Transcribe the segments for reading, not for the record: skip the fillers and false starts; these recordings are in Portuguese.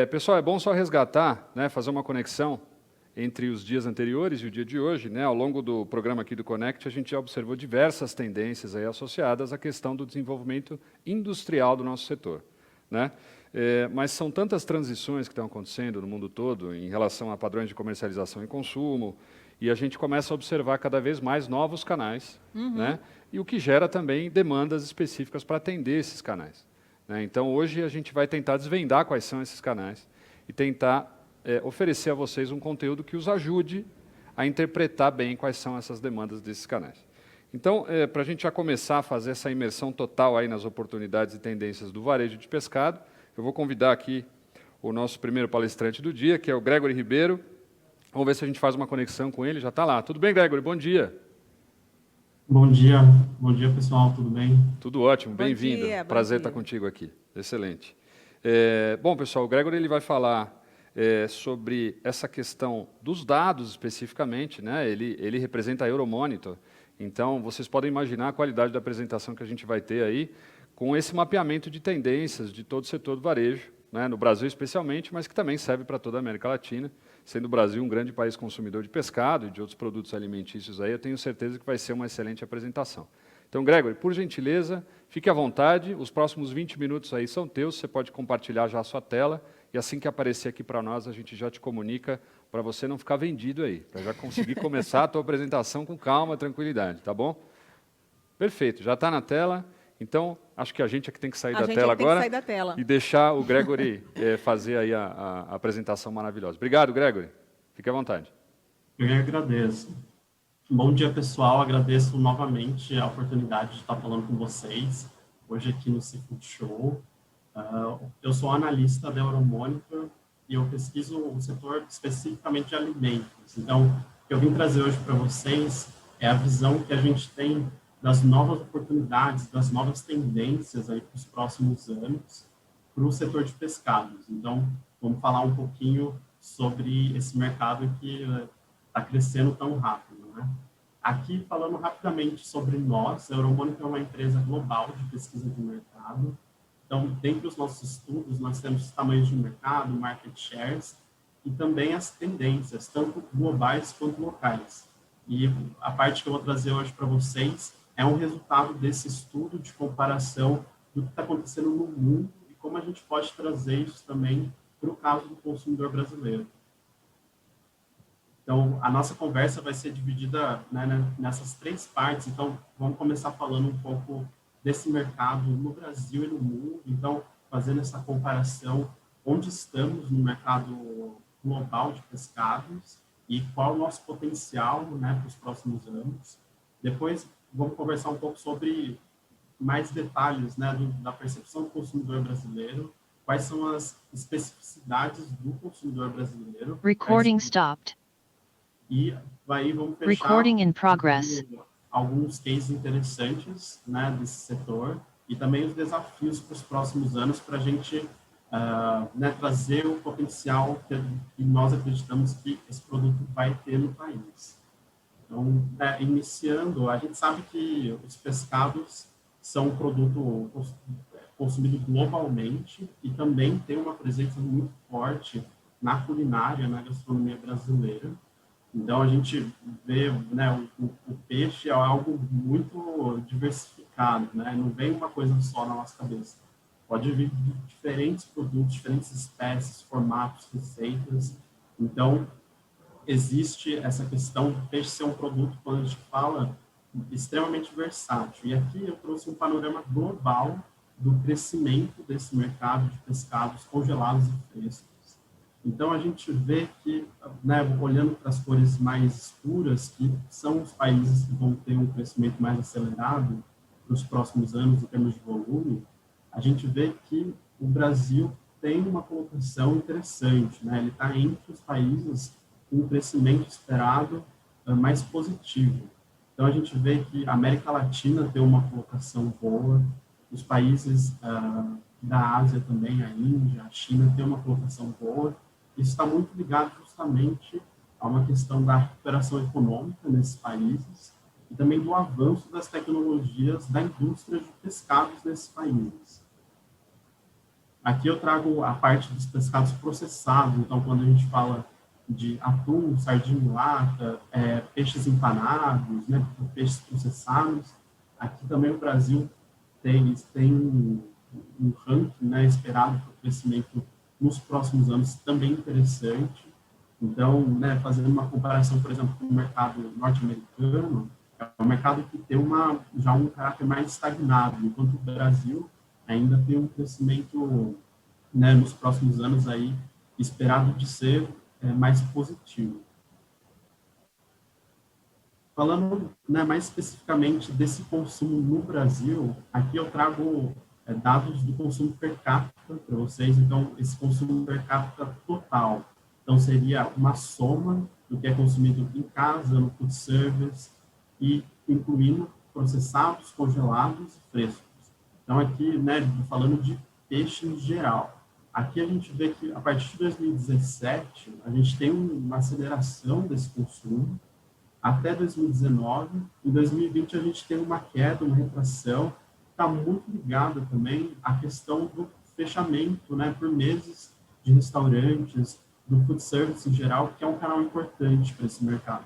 Pessoal, é bom só resgatar, né, fazer uma conexão entre os dias anteriores e o dia de hoje. Né? Ao longo do programa aqui do Connect, a gente já observou diversas tendências aí associadas à questão do desenvolvimento industrial do nosso setor. Né? Mas são tantas transições que estão acontecendo no mundo todo em relação a padrões de comercialização e consumo, e a gente começa a observar cada vez mais novos canais, né? E o que gera também demandas específicas para atender esses canais. Né? Então, hoje a gente vai tentar desvendar quais são esses canais e tentar oferecer a vocês um conteúdo que os ajude a interpretar bem quais são essas demandas desses canais. Então, para a gente já começar a fazer essa imersão total aí nas oportunidades e tendências do varejo de pescado, eu vou convidar aqui o nosso primeiro palestrante do dia, que é o Gregory Ribeiro. Vamos ver se a gente faz uma conexão com ele. Já está lá. Tudo bem, Gregory? Bom dia. Bom dia pessoal, tudo bem? Tudo ótimo, bem-vindo. Prazer estar contigo aqui. Excelente. Bom, pessoal, o Gregory ele vai falar sobre essa questão dos dados especificamente, né? Ele representa a Euromonitor, então vocês podem imaginar a qualidade da apresentação que a gente vai ter aí com esse mapeamento de tendências de todo o setor do varejo, né? No Brasil especialmente, mas que também serve para toda a América Latina, sendo o Brasil um grande país consumidor de pescado e de outros produtos alimentícios aí, eu tenho certeza que vai ser uma excelente apresentação. Então, Gregory, por gentileza, fique à vontade, os próximos 20 minutos aí são teus, você pode compartilhar já a sua tela, e assim que aparecer aqui para nós, a gente já te comunica para você não ficar vendido aí, para já conseguir começar a tua apresentação com calma, tranquilidade, tá bom? Perfeito, já está na tela, então acho que a gente é que tem que sair da tela agora e deixar o Gregory fazer aí a apresentação maravilhosa. Obrigado, Gregory. Fique à vontade. Eu que agradeço. Bom dia, pessoal. Agradeço novamente a oportunidade de estar falando com vocês hoje aqui no Seafood Show. Eu sou analista da Euromonitor e eu pesquiso o setor especificamente de alimentos. Então, o que eu vim trazer hoje para vocês é a visão que a gente tem das novas oportunidades, das novas tendências aí para os próximos anos para o setor de pescados. Então, vamos falar um pouquinho sobre esse mercado que está crescendo tão rápido. Né? Aqui, falando rapidamente sobre nós, a Euromonitor é uma empresa global de pesquisa de mercado. Então, dentre os nossos estudos, nós temos os tamanhos de mercado, market shares, e também as tendências, tanto globais quanto locais. E a parte que eu vou trazer hoje para vocês é um resultado desse estudo de comparação do que está acontecendo no mundo e como a gente pode trazer isso também para o caso do consumidor brasileiro. Então, a nossa conversa vai ser dividida, né, nessas três partes. Então, vamos começar falando um pouco desse mercado no Brasil e no mundo. Então, fazendo essa comparação, onde estamos no mercado global de pescados e qual o nosso potencial, né, para os próximos anos. Depois, vamos conversar um pouco sobre mais detalhes, né, da percepção do consumidor brasileiro, quais são as especificidades do consumidor brasileiro. Recording stopped. E aí vamos fechar Recording in progress. Alguns cases interessantes, né, desse setor e também os desafios para os próximos anos para a gente né, trazer o potencial que nós acreditamos que esse produto vai ter no país. Então, iniciando, a gente sabe que os pescados são um produto consumido globalmente e também tem uma presença muito forte na culinária, na gastronomia brasileira. Então, a gente vê, né, o peixe é algo muito diversificado, né? Não vem uma coisa só na nossa cabeça. Pode vir de diferentes produtos, diferentes espécies, formatos, receitas. Então, existe essa questão do peixe ser um produto, quando a gente fala, extremamente versátil. E aqui eu trouxe um panorama global do crescimento desse mercado de pescados congelados e frescos. Então, a gente vê que, né, olhando para as cores mais escuras, que são os países que vão ter um crescimento mais acelerado nos próximos anos, em termos de volume, a gente vê que o Brasil tem uma colocação interessante, né? Ele está entre os países com um crescimento esperado mais positivo. Então, a gente vê que a América Latina tem uma colocação boa, os países da Ásia também, a Índia, a China, tem uma colocação boa. Isso está muito ligado justamente a uma questão da recuperação econômica nesses países e também do avanço das tecnologias da indústria de pescados nesses países. Aqui eu trago a parte dos pescados processados, então quando a gente fala de atum, sardinha em lata, peixes empanados, né, peixes processados, aqui também o Brasil tem um ranking, né, esperado para o crescimento nos próximos anos também interessante. Então, né, fazendo uma comparação, por exemplo, com o mercado norte-americano, é um mercado que tem já um caráter mais estagnado, enquanto o Brasil ainda tem um crescimento, né, nos próximos anos aí esperado de ser mais positivo. Falando, né, mais especificamente desse consumo no Brasil, aqui eu trago dados do consumo per capita para vocês. Então, esse consumo per capita total, então seria uma soma do que é consumido em casa, no food service, e incluindo processados, congelados e frescos. Então, aqui, né, falando de peixe em geral. Aqui a gente vê que, a partir de 2017, a gente tem uma aceleração desse consumo, até 2019. Em 2020, a gente tem uma queda, uma retração, está muito ligada também à questão do fechamento, né, por meses de restaurantes, do food service em geral, que é um canal importante para esse mercado.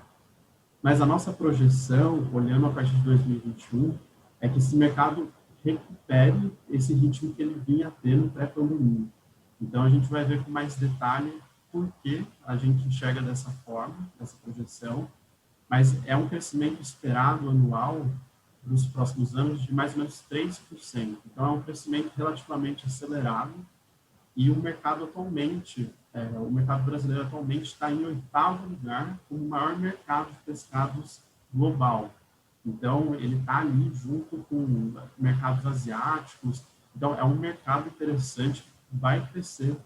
Mas a nossa projeção, olhando a partir de 2021, é que esse mercado recupere esse ritmo que ele vinha tendo pré-pandemia. Então, a gente vai ver com mais detalhe por que a gente enxerga dessa forma, essa projeção, mas é um crescimento esperado anual nos próximos anos de mais ou menos 3%. Então, é um crescimento relativamente acelerado e o mercado brasileiro atualmente está em 8º lugar como o maior mercado de pescados global. Então, ele está ali junto com mercados asiáticos. Então, é um mercado interessante que vai crescer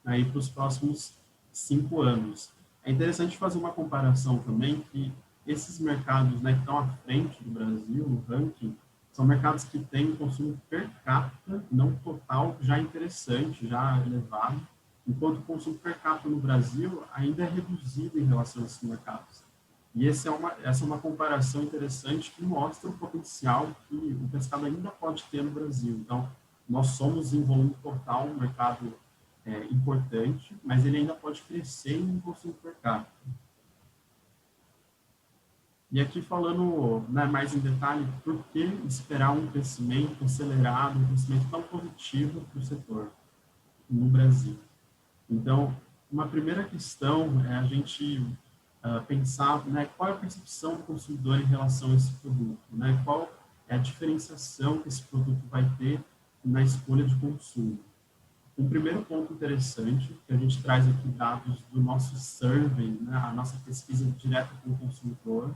aí para os próximos 5 anos. É interessante fazer uma comparação também que esses mercados, né, que estão à frente do Brasil no ranking, são mercados que têm consumo per capita, não total, já interessante, já elevado, enquanto o consumo per capita no Brasil ainda é reduzido em relação a esses mercados. E essa é uma comparação interessante que mostra o potencial que o pescado ainda pode ter no Brasil. Então, nós somos, em volume total, um mercado importante, mas ele ainda pode crescer em consumo per capita. E aqui falando, né, mais em detalhe, por que esperar um crescimento acelerado, um crescimento tão positivo para o setor no Brasil. Então, uma primeira questão é a gente pensar, né, qual é a percepção do consumidor em relação a esse produto, né, qual é a diferenciação que esse produto vai ter na escolha de consumo. Um primeiro ponto interessante, que a gente traz aqui dados do nosso survey, né, a nossa pesquisa direta com o consumidor,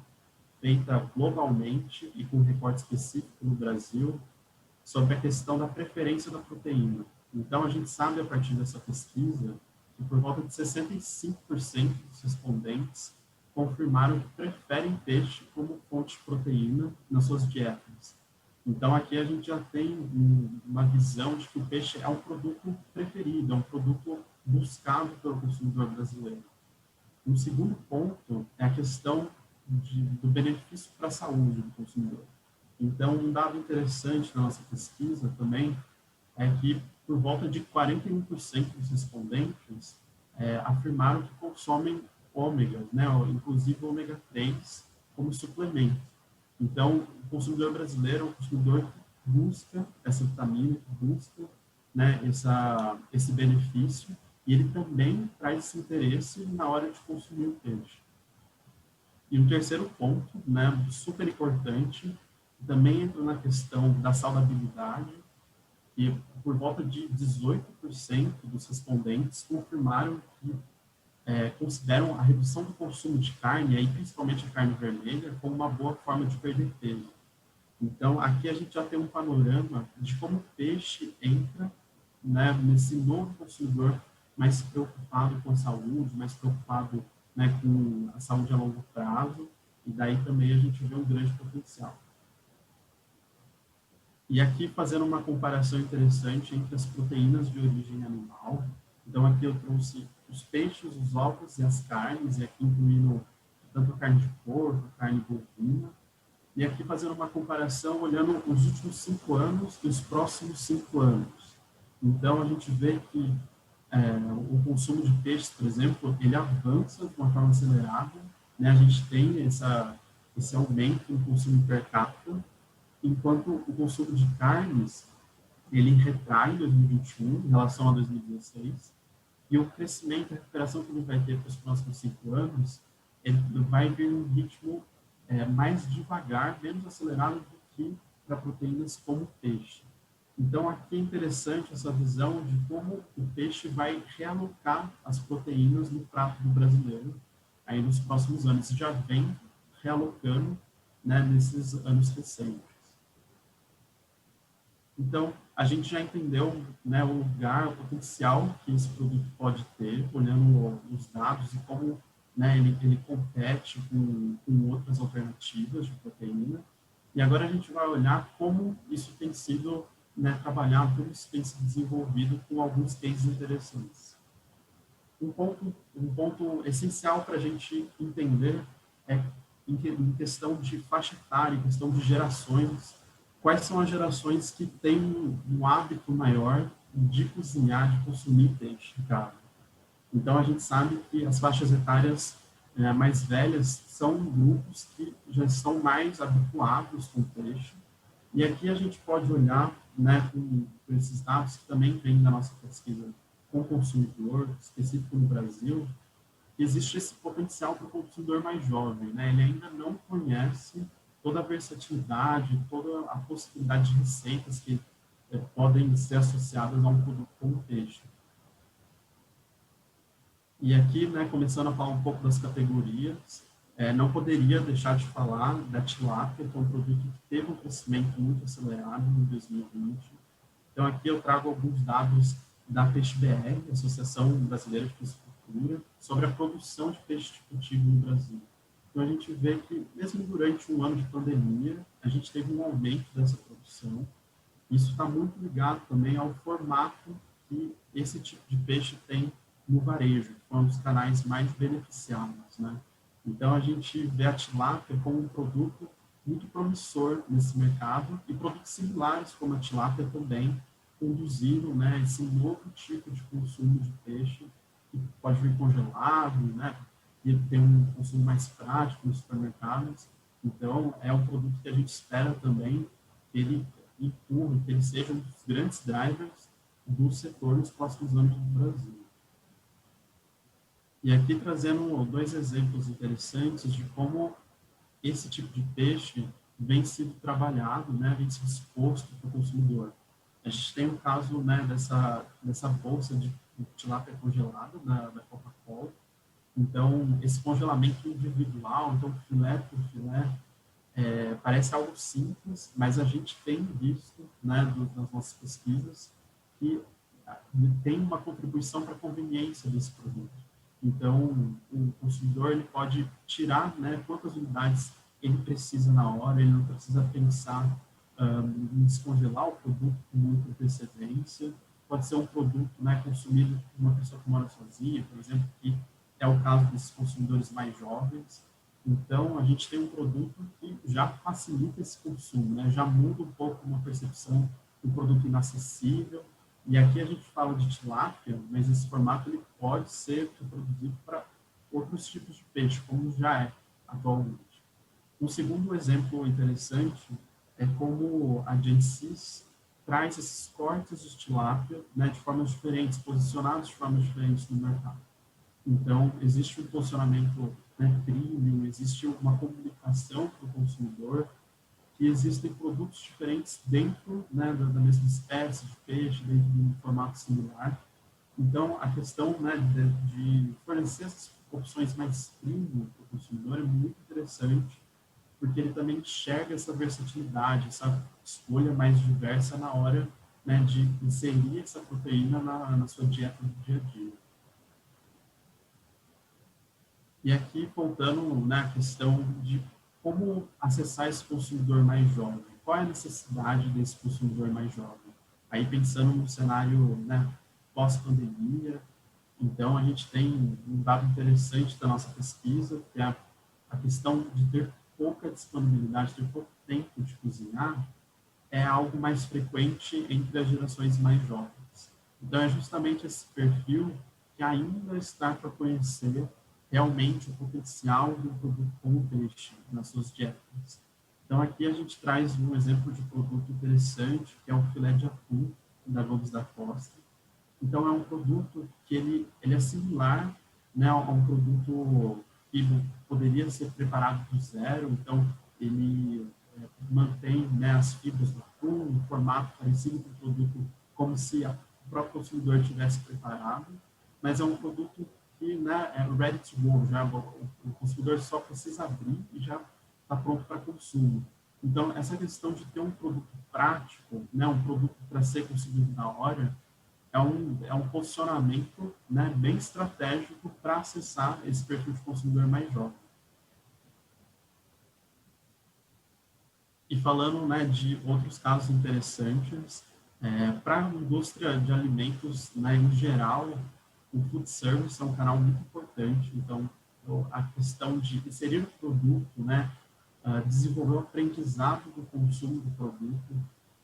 feita globalmente e com recorte específico no Brasil, sobre a questão da preferência da proteína. Então, a gente sabe, a partir dessa pesquisa, que por volta de 65% dos respondentes confirmaram que preferem peixe como fonte de proteína nas suas dietas. Então, aqui a gente já tem uma visão de que o peixe é um produto preferido, é um produto buscado pelo consumidor brasileiro. Um segundo ponto é a questão do benefício para a saúde do consumidor. Então, um dado interessante na nossa pesquisa também é que por volta de 41% dos respondentes afirmaram que consomem ômegas, né, inclusive o ômega 3, como suplemento. Então, o consumidor brasileiro é um consumidor que busca essa vitamina, que busca, né, esse benefício, e ele também traz esse interesse na hora de consumir o peixe. E um terceiro ponto, né, super importante, também entra na questão da saudabilidade, e por volta de 18% dos respondentes confirmaram que consideram a redução do consumo de carne, e aí principalmente a carne vermelha, como uma boa forma de perder peso. Então, aqui a gente já tem um panorama de como o peixe entra, né, nesse novo consumidor mais preocupado com a saúde, mais preocupado, né, com a saúde a longo prazo, e daí também a gente vê um grande potencial. E aqui fazendo uma comparação interessante entre as proteínas de origem animal. Então aqui eu trouxe os peixes, os ovos e as carnes, e aqui incluindo tanto a carne de porco, a carne bovina. E aqui fazendo uma comparação olhando os últimos 5 anos e os próximos 5 anos. Então, a gente vê que o consumo de peixes, por exemplo, ele avança de uma forma acelerada, né? A gente tem esse aumento no consumo per capita, enquanto o consumo de carnes, ele retrai em 2021 em relação a 2016, e o crescimento, a recuperação que ele vai ter para os próximos 5 anos, ele vai vir num ritmo mais devagar, menos acelerado do que para proteínas como peixe. Então, aqui é interessante essa visão de como o peixe vai realocar as proteínas no prato do brasileiro aí nos próximos anos. Já vem realocando, né, nesses anos recentes. Então, a gente já entendeu, né, o lugar, o potencial que esse produto pode ter, olhando os dados e como, né, ele compete com outras alternativas de proteína. E agora a gente vai olhar como isso tem sido, né, trabalhado, como isso tem sido desenvolvido com alguns cases interessantes. Um ponto essencial para a gente entender é em questão de faixa etária, em questão de gerações, quais são as gerações que têm um hábito maior de cozinhar, de consumir peixe em casa. Então, a gente sabe que as faixas etárias mais velhas são grupos que já estão mais habituados com peixe. E aqui a gente pode olhar, né, com esses dados que também vêm da nossa pesquisa com o consumidor, específico no Brasil, existe esse potencial para o consumidor mais jovem, né? Ele ainda não conhece toda a versatilidade, toda a possibilidade de receitas que podem ser associadas a um produto como peixe. E aqui, né, começando a falar um pouco das categorias, não poderia deixar de falar da tilápia, que é um produto que teve um crescimento muito acelerado em 2020. Então, aqui eu trago alguns dados da PeixeBR, Associação Brasileira de Piscicultura, sobre a produção de peixe cultivo no Brasil. Então, a gente vê que, mesmo durante um ano de pandemia, a gente teve um aumento dessa produção. Isso está muito ligado também ao formato que esse tipo de peixe tem no varejo, que é um dos canais mais beneficiados, né? Então, a gente vê a tilápia como um produto muito promissor nesse mercado e produtos similares como a tilápia também conduziram, né, esse novo tipo de consumo de peixe que pode vir congelado, né, e tem um consumo mais prático nos supermercados. Então, é um produto que a gente espera também que ele empurre, que ele seja um dos grandes drivers do setor nos próximos anos no Brasil. E aqui trazendo 2 exemplos interessantes de como esse tipo de peixe vem sendo trabalhado, né, vem sendo exposto para o consumidor. A gente tem um caso, né, dessa bolsa de tilápia congelada da Coca-Cola. Então, esse congelamento individual, então filé por filé, parece algo simples, mas a gente tem visto, né, nas nossas pesquisas, que tem uma contribuição para a conveniência desse produto. Então, o consumidor ele pode tirar, né, quantas unidades ele precisa na hora, ele não precisa pensar em descongelar o produto com muita antecedência. Pode ser um produto, né, consumido por uma pessoa que mora sozinha, por exemplo, que é o caso desses consumidores mais jovens. Então, a gente tem um produto que já facilita esse consumo, né, já muda um pouco uma percepção de um produto inacessível. E aqui a gente fala de tilápia, mas esse formato ele pode ser reproduzido para outros tipos de peixe, como já é atualmente. Um segundo exemplo interessante é como a Gensis traz esses cortes de tilápia, né, de formas diferentes, posicionados de formas diferentes no mercado. Então, existe um posicionamento, né, premium, existe uma comunicação para o consumidor, que existem produtos diferentes dentro, né, da mesma espécie de peixe, dentro de um formato similar. Então, a questão, né, de fornecer essas opções mais premium para o consumidor é muito interessante, porque ele também enxerga essa versatilidade, essa escolha mais diversa na hora, né, de inserir essa proteína na sua dieta do dia a dia. E aqui, voltando na questão de como acessar esse consumidor mais jovem. Qual é a necessidade desse consumidor mais jovem? Aí, pensando no cenário, né, pós-pandemia, então a gente tem um dado interessante da nossa pesquisa, que é a questão de ter pouca disponibilidade, ter pouco tempo de cozinhar, é algo mais frequente entre as gerações mais jovens. Então, é justamente esse perfil que ainda está para conhecer realmente o potencial do produto como peixe nas suas dietas. Então, aqui a gente traz um exemplo de produto interessante, que é o filé de atum da Lobos da Costa. Então, é um produto que ele é similar, né, a um produto que poderia ser preparado do zero. Então, ele mantém, né, as fibras do atum, um formato parecido com o produto, como se o próprio consumidor tivesse preparado, mas é um produto que, né, é ready to go, já, o consumidor só precisa abrir e já está pronto para consumo. Então, essa questão de ter um produto prático, né, um produto para ser consumido na hora, é um posicionamento, né, bem estratégico para acessar esse perfil de consumidor mais jovem. E falando, né, de outros casos interessantes, para a indústria de alimentos, né, em geral, o food service é um canal muito importante. Então, a questão de inserir o produto, né, desenvolver o aprendizado do consumo do produto,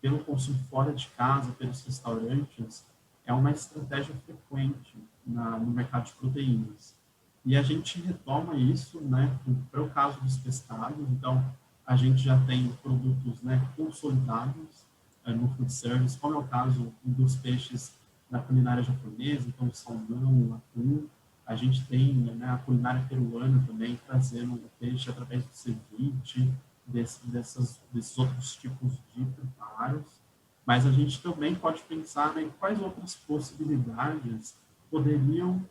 pelo consumo fora de casa, pelos restaurantes, é uma estratégia frequente no mercado de proteínas. E a gente retoma isso, né, para o caso dos pescados. Então, a gente já tem produtos, né, consolidados no food service, como é o caso dos peixes na culinária japonesa, então o salmão, o atum. A gente tem, né, a culinária peruana também trazendo o peixe através do ceviche, desses outros tipos de preparos. Mas a gente também pode pensar, né, em quais outras possibilidades poderiam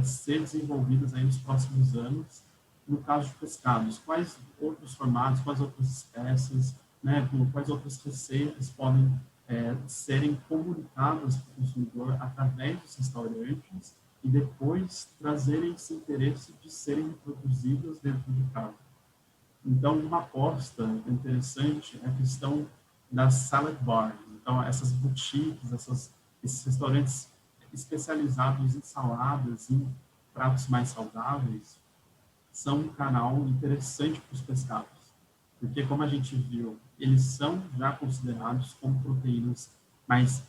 ser desenvolvidas aí nos próximos anos, no caso de pescados. Quais outros formatos, quais outras espécies, né, quais outras receitas podem serem comunicadas para o consumidor através dos restaurantes e depois trazerem esse interesse de serem reproduzidas dentro de casa. Então, uma aposta interessante é a questão das salad bars. Então, essas boutiques, esses restaurantes especializados em saladas, em pratos mais saudáveis, são um canal interessante para os pescados. Porque, como a gente viu, eles são já considerados como proteínas mais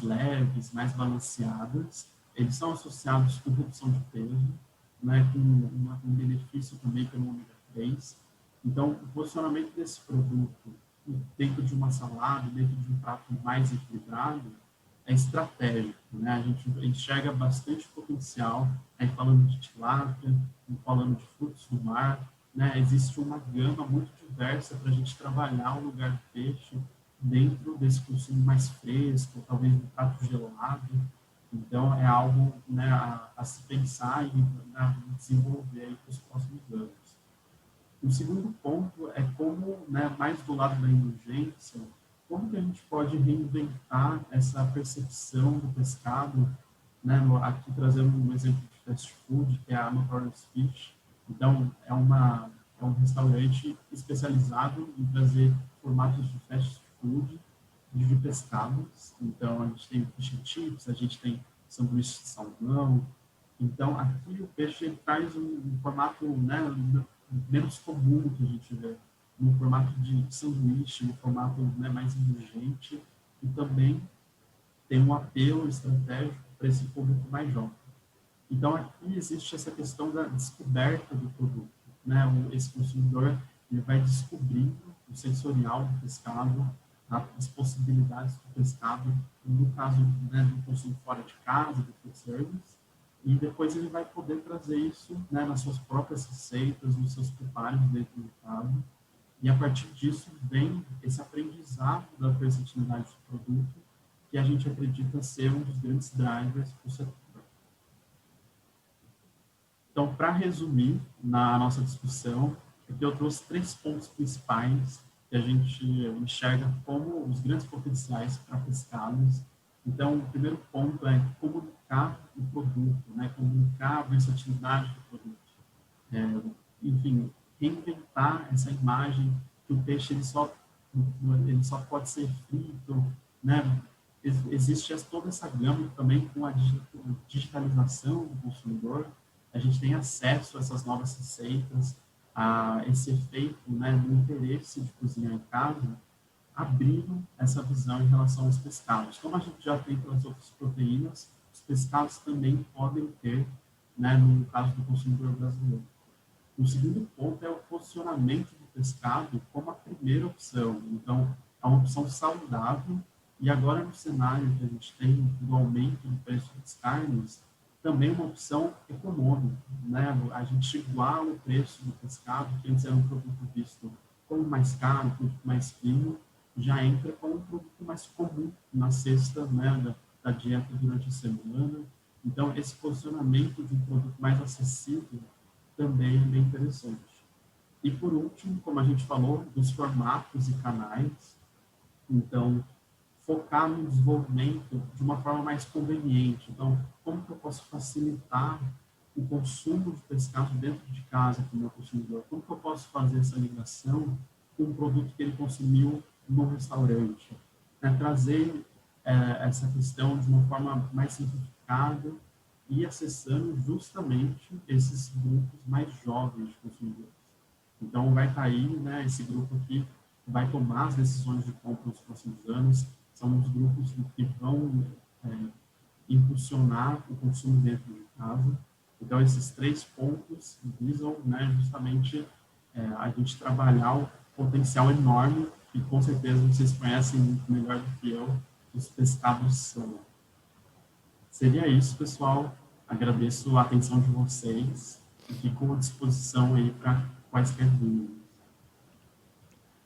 leves, mais balanceadas. Eles são associados com redução de peso, né, com um benefício também pelo ômega 3. Então, o posicionamento desse produto dentro de uma salada, dentro de um prato mais equilibrado, é estratégico, né? A gente enxerga bastante potencial, aí falando de tilápia, falando de frutos do mar, né? Existe uma gama muito diversa para a gente trabalhar o lugar do peixe dentro desse consumo mais fresco, talvez um prato gelado. Então, é algo, né, a se pensar e desenvolver para os próximos anos. O segundo ponto é como, né, mais do lado da indulgência, como que a gente pode reinventar essa percepção do pescado, né, aqui trazendo um exemplo de fast food, que é a Notorious Fish. Então, é um restaurante especializado em trazer formatos de fast food de pescados. Então, a gente tem fish and chips, a gente tem sanduíche de salmão. Então, aqui o peixe ele traz um formato, né, menos comum que a gente vê, no formato de sanduíche, no formato, né, mais indulgente, e também tem um apelo estratégico para esse público mais jovem. Então, aqui existe essa questão da descoberta do produto, né? Esse consumidor ele vai descobrindo o sensorial do pescado, as possibilidades do pescado, no caso, né, do consumo fora de casa, do food service, e depois ele vai poder trazer isso, né, nas suas próprias receitas, nos seus preparos dentro do casa, e a partir disso vem esse aprendizado da versatilidade do produto, que a gente acredita ser um dos grandes drivers para o setor. Então, para resumir na nossa discussão, aqui eu trouxe 3 pontos principais que a gente enxerga como os grandes potenciais para pescados. Então, o primeiro ponto é comunicar o produto, né? Comunicar a versatilidade do produto. Enfim, reinventar essa imagem que o peixe ele só pode ser frito, né? Existe toda essa gama também com a digitalização do consumidor. A gente tem acesso a essas novas receitas, a esse efeito, né, do interesse de cozinhar em casa. abriram essa visão em relação aos pescados. Como a gente já tem para as outras proteínas, os pescados também podem ter, né, no caso do consumidor brasileiro. O segundo ponto é o posicionamento do pescado como a primeira opção. Então, é uma opção saudável. E agora, no cenário que a gente tem do aumento do preço das carnes, também uma opção econômica, né? A gente iguala o preço do pescado, que antes era um produto visto como mais caro, um produto mais fino, já entra como um produto mais comum na cesta, né, da dieta durante a semana. Então, esse posicionamento de um produto mais acessível também é bem interessante. E, por último, como a gente falou, dos formatos e canais, então, focar no desenvolvimento de uma forma mais conveniente. Então, como que eu posso facilitar o consumo de pescado dentro de casa para o meu consumidor? Como que eu posso fazer essa ligação com um produto que ele consumiu no restaurante? Trazer essa questão de uma forma mais simplificada e acessando justamente esses grupos mais jovens de consumidores. Então, vai estar aí, né, esse grupo aqui vai tomar as decisões de compra nos próximos anos, são os grupos que vão impulsionar o consumo dentro de casa. Então, esses 3 pontos visam, né, justamente a gente trabalhar o potencial enorme, e com certeza vocês conhecem muito melhor do que eu, os pescados são. Seria isso, pessoal. Agradeço a atenção de vocês e fico à disposição aí para quaisquer dúvidas.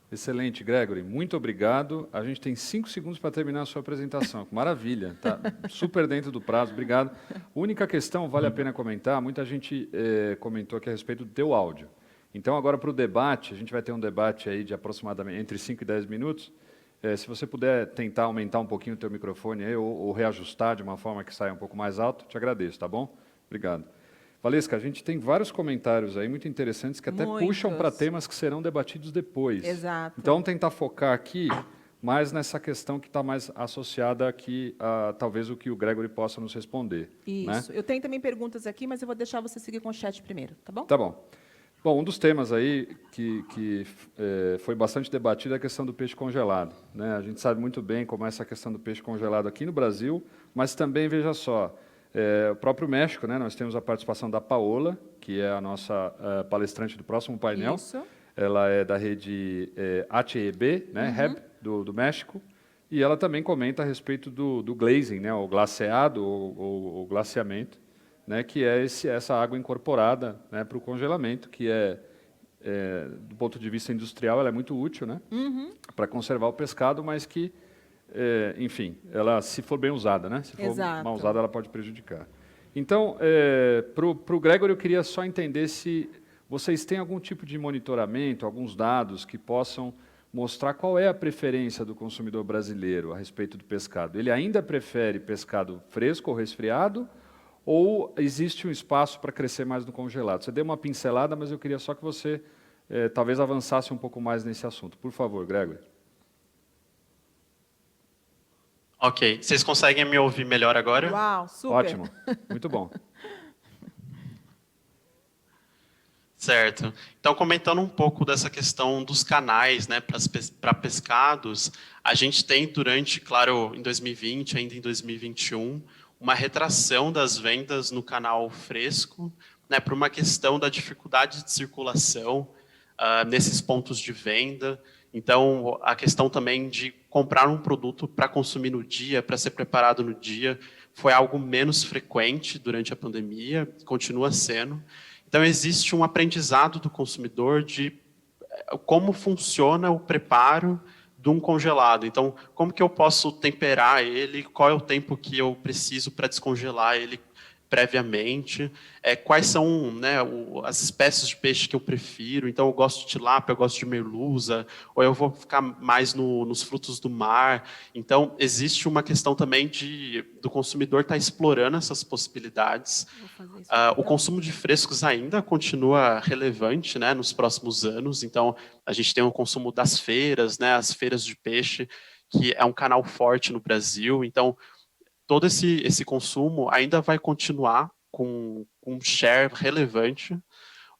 Excelente, Gregory. Muito obrigado. A gente tem 5 segundos para terminar a sua apresentação. Maravilha. Tá super dentro do prazo. Obrigado. Única questão, vale a pena comentar, muita gente comentou aqui a respeito do teu áudio. Então, agora para o debate, a gente vai ter um debate aí de aproximadamente entre 5 e 10 minutos. Se você puder tentar aumentar um pouquinho o teu microfone aí, ou reajustar de uma forma que saia um pouco mais alto, te agradeço, tá bom? Obrigado. Valesca, a gente tem vários comentários aí muito interessantes que até puxam para temas que serão debatidos depois. Exato. Então, vamos tentar focar aqui mais nessa questão que está mais associada aqui a talvez o que o Gregory possa nos responder. Isso. Né? Eu tenho também perguntas aqui, mas eu vou deixar você seguir com o chat primeiro, tá bom? Tá bom. Bom, um dos temas aí que foi bastante debatido é a questão do peixe congelado. Né? A gente sabe muito bem como é essa questão do peixe congelado aqui no Brasil, mas também, veja só, o próprio México, né, nós temos a participação da Paola, que é a nossa palestrante do próximo painel. Isso. Ela é da rede HEB, né, HEB, do México, e ela também comenta a respeito do glazing, né, o glaceado ou glaciamento, né, que é essa água incorporada, né, para o congelamento, que do ponto de vista industrial, ela é muito útil, né, para conservar o pescado, mas que enfim, ela, se for bem usada, né? Se for mal usada, ela pode prejudicar. Então, para o Gregory, eu queria só entender se vocês têm algum tipo de monitoramento, alguns dados que possam mostrar qual é a preferência do consumidor brasileiro a respeito do pescado. Ele ainda prefere pescado fresco ou resfriado, ou existe um espaço para crescer mais no congelado? Você deu uma pincelada, mas eu queria só que você talvez avançasse um pouco mais nesse assunto. Por favor, Gregory. Ok, vocês conseguem me ouvir melhor agora? Uau, super. Ótimo, muito bom. Certo. Então, comentando um pouco dessa questão dos canais, né, para pescados, a gente tem durante, claro, em 2020, ainda em 2021, uma retração das vendas no canal fresco, né, por uma questão da dificuldade de circulação nesses pontos de venda. Então, a questão também de comprar um produto para consumir no dia, para ser preparado no dia, foi algo menos frequente durante a pandemia, continua sendo. Então, existe um aprendizado do consumidor de como funciona o preparo de um congelado. Então, como que eu posso temperar ele, qual é o tempo que eu preciso para descongelar ele previamente, quais são, né, as espécies de peixe que eu prefiro. Então, eu gosto de tilápia, eu gosto de merluza, ou eu vou ficar mais nos frutos do mar. Então, existe uma questão também do consumidor estar explorando essas possibilidades. O consumo de frescos ainda continua relevante, né, nos próximos anos. Então, a gente tem o consumo das feiras, né, as feiras de peixe, que é um canal forte no Brasil. Então, todo esse consumo ainda vai continuar com um share relevante,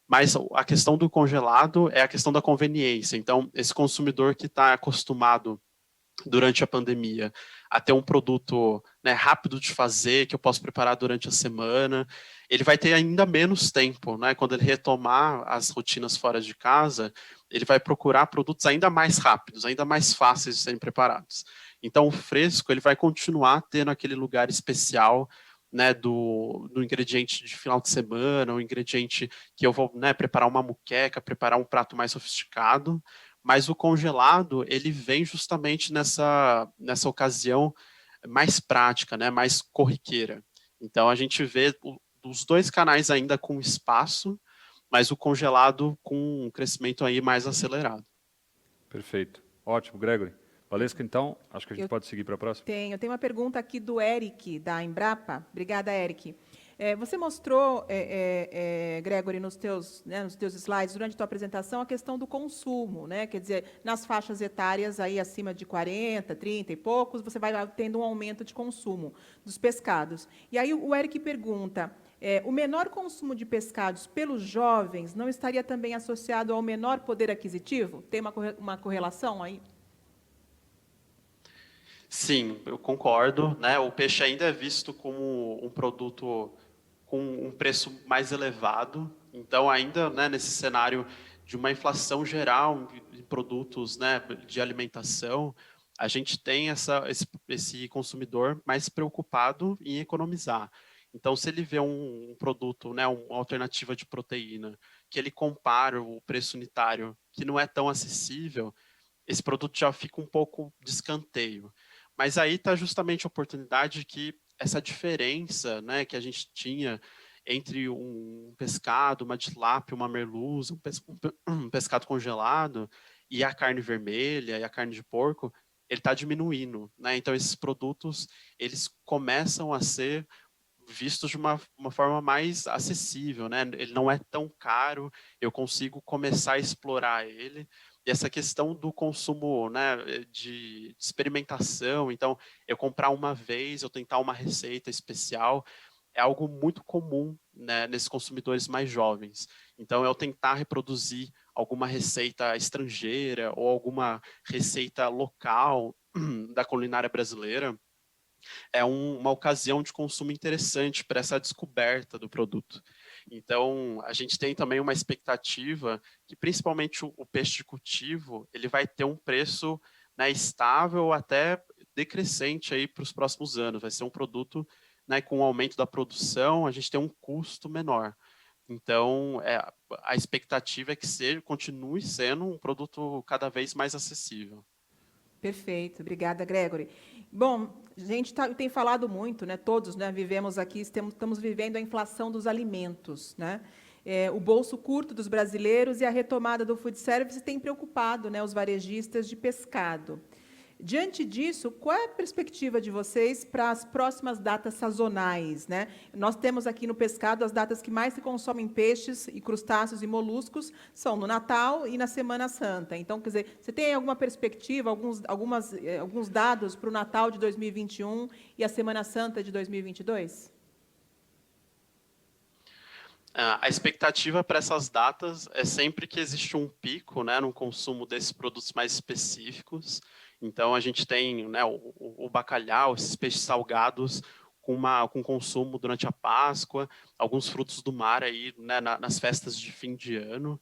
Mas a questão do congelado é a questão da conveniência. Então, esse consumidor que está acostumado durante a pandemia a ter um produto, né, rápido de fazer, que eu posso preparar durante a semana, ele vai ter ainda menos tempo, né? Quando ele retomar as rotinas fora de casa, ele vai procurar produtos ainda mais rápidos, ainda mais fáceis de serem preparados. Então, o fresco ele vai continuar tendo aquele lugar especial, né, do ingrediente de final de semana, o ingrediente que eu vou, né, preparar uma moqueca, preparar um prato mais sofisticado, mas o congelado ele vem justamente nessa ocasião mais prática, né, mais corriqueira. Então a gente vê os dois canais ainda com espaço, mas o congelado com um crescimento aí mais acelerado. Perfeito. Ótimo, Gregory. Valesca, então, acho que a gente pode seguir para a próxima. Eu tenho uma pergunta aqui do Eric, da Embrapa. Obrigada, Eric. Você mostrou, Gregory, nos teus slides, durante a tua apresentação, a questão do consumo, né? Quer dizer, nas faixas etárias aí acima de 40, 30 e poucos, você vai tendo um aumento de consumo dos pescados. E aí o Eric pergunta, o menor consumo de pescados pelos jovens não estaria também associado ao menor poder aquisitivo? Tem uma correlação aí? Sim, eu concordo, né? O peixe ainda é visto como um produto com um preço mais elevado, então ainda, né, nesse cenário de uma inflação geral de produtos, né, de alimentação, a gente tem esse consumidor mais preocupado em economizar. Então, se ele vê um produto, né, uma alternativa de proteína, que ele compara o preço unitário, que não é tão acessível, esse produto já fica um pouco de escanteio. Mas aí está justamente a oportunidade que essa diferença, né, que a gente tinha entre um pescado, uma tilápia, uma merluza, um pescado congelado e a carne vermelha e a carne de porco, ele está diminuindo, né? Então esses produtos eles começam a ser vistos de uma forma mais acessível, né? Ele não é tão caro, eu consigo começar a explorar ele. E essa questão do consumo, né, de experimentação, então eu comprar uma vez, eu tentar uma receita especial, é algo muito comum, né, nesses consumidores mais jovens. Então eu tentar reproduzir alguma receita estrangeira ou alguma receita local da culinária brasileira, é uma ocasião de consumo interessante para essa descoberta do produto. Então, a gente tem também uma expectativa que, principalmente o peixe de cultivo, ele vai ter um preço, né, estável ou até decrescente aí para os próximos anos. Vai ser um produto, né, com o aumento da produção, a gente tem um custo menor. Então, a expectativa é que continue sendo um produto cada vez mais acessível. Perfeito, obrigada, Gregory. Bom, a gente tem falado muito, né? Todos, né, vivemos aqui, estamos vivendo a inflação dos alimentos, né? O bolso curto dos brasileiros e a retomada do food service tem preocupado, né, os varejistas de pescado. Diante disso, qual é a perspectiva de vocês para as próximas datas sazonais, né? Nós temos aqui no pescado as datas que mais se consomem peixes e crustáceos e moluscos são no Natal e na Semana Santa. Então, quer dizer, você tem alguma perspectiva, alguns dados para o Natal de 2021 e a Semana Santa de 2022? A expectativa para essas datas é sempre que existe um pico, né, no consumo desses produtos mais específicos. Então, a gente tem, né, o bacalhau, esses peixes salgados com consumo durante a Páscoa, alguns frutos do mar aí, né, nas festas de fim de ano.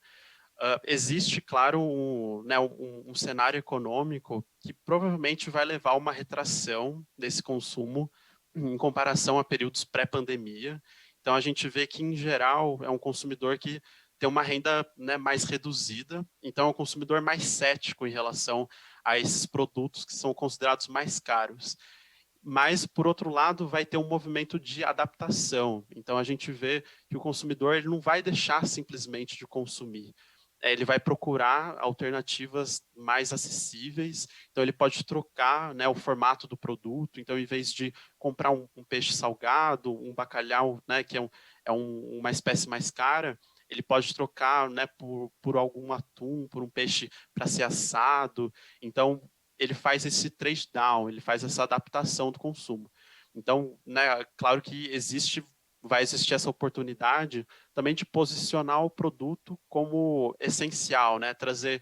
Existe, claro, um cenário econômico que provavelmente vai levar a uma retração desse consumo em comparação a períodos pré-pandemia. Então, a gente vê que, em geral, é um consumidor que tem uma renda, né, mais reduzida, então é um consumidor mais cético em relação a esses produtos que são considerados mais caros. Mas, por outro lado, vai ter um movimento de adaptação. Então, a gente vê que o consumidor ele não vai deixar simplesmente de consumir. Ele vai procurar alternativas mais acessíveis, então ele pode trocar, né, o formato do produto, então em vez de comprar um peixe salgado, um bacalhau, né, que uma espécie mais cara, ele pode trocar, né, por algum atum, por um peixe para ser assado, então ele faz esse trade down, ele faz essa adaptação do consumo. Então, né, claro que existe vai existir essa oportunidade também de posicionar o produto como essencial, né? Trazer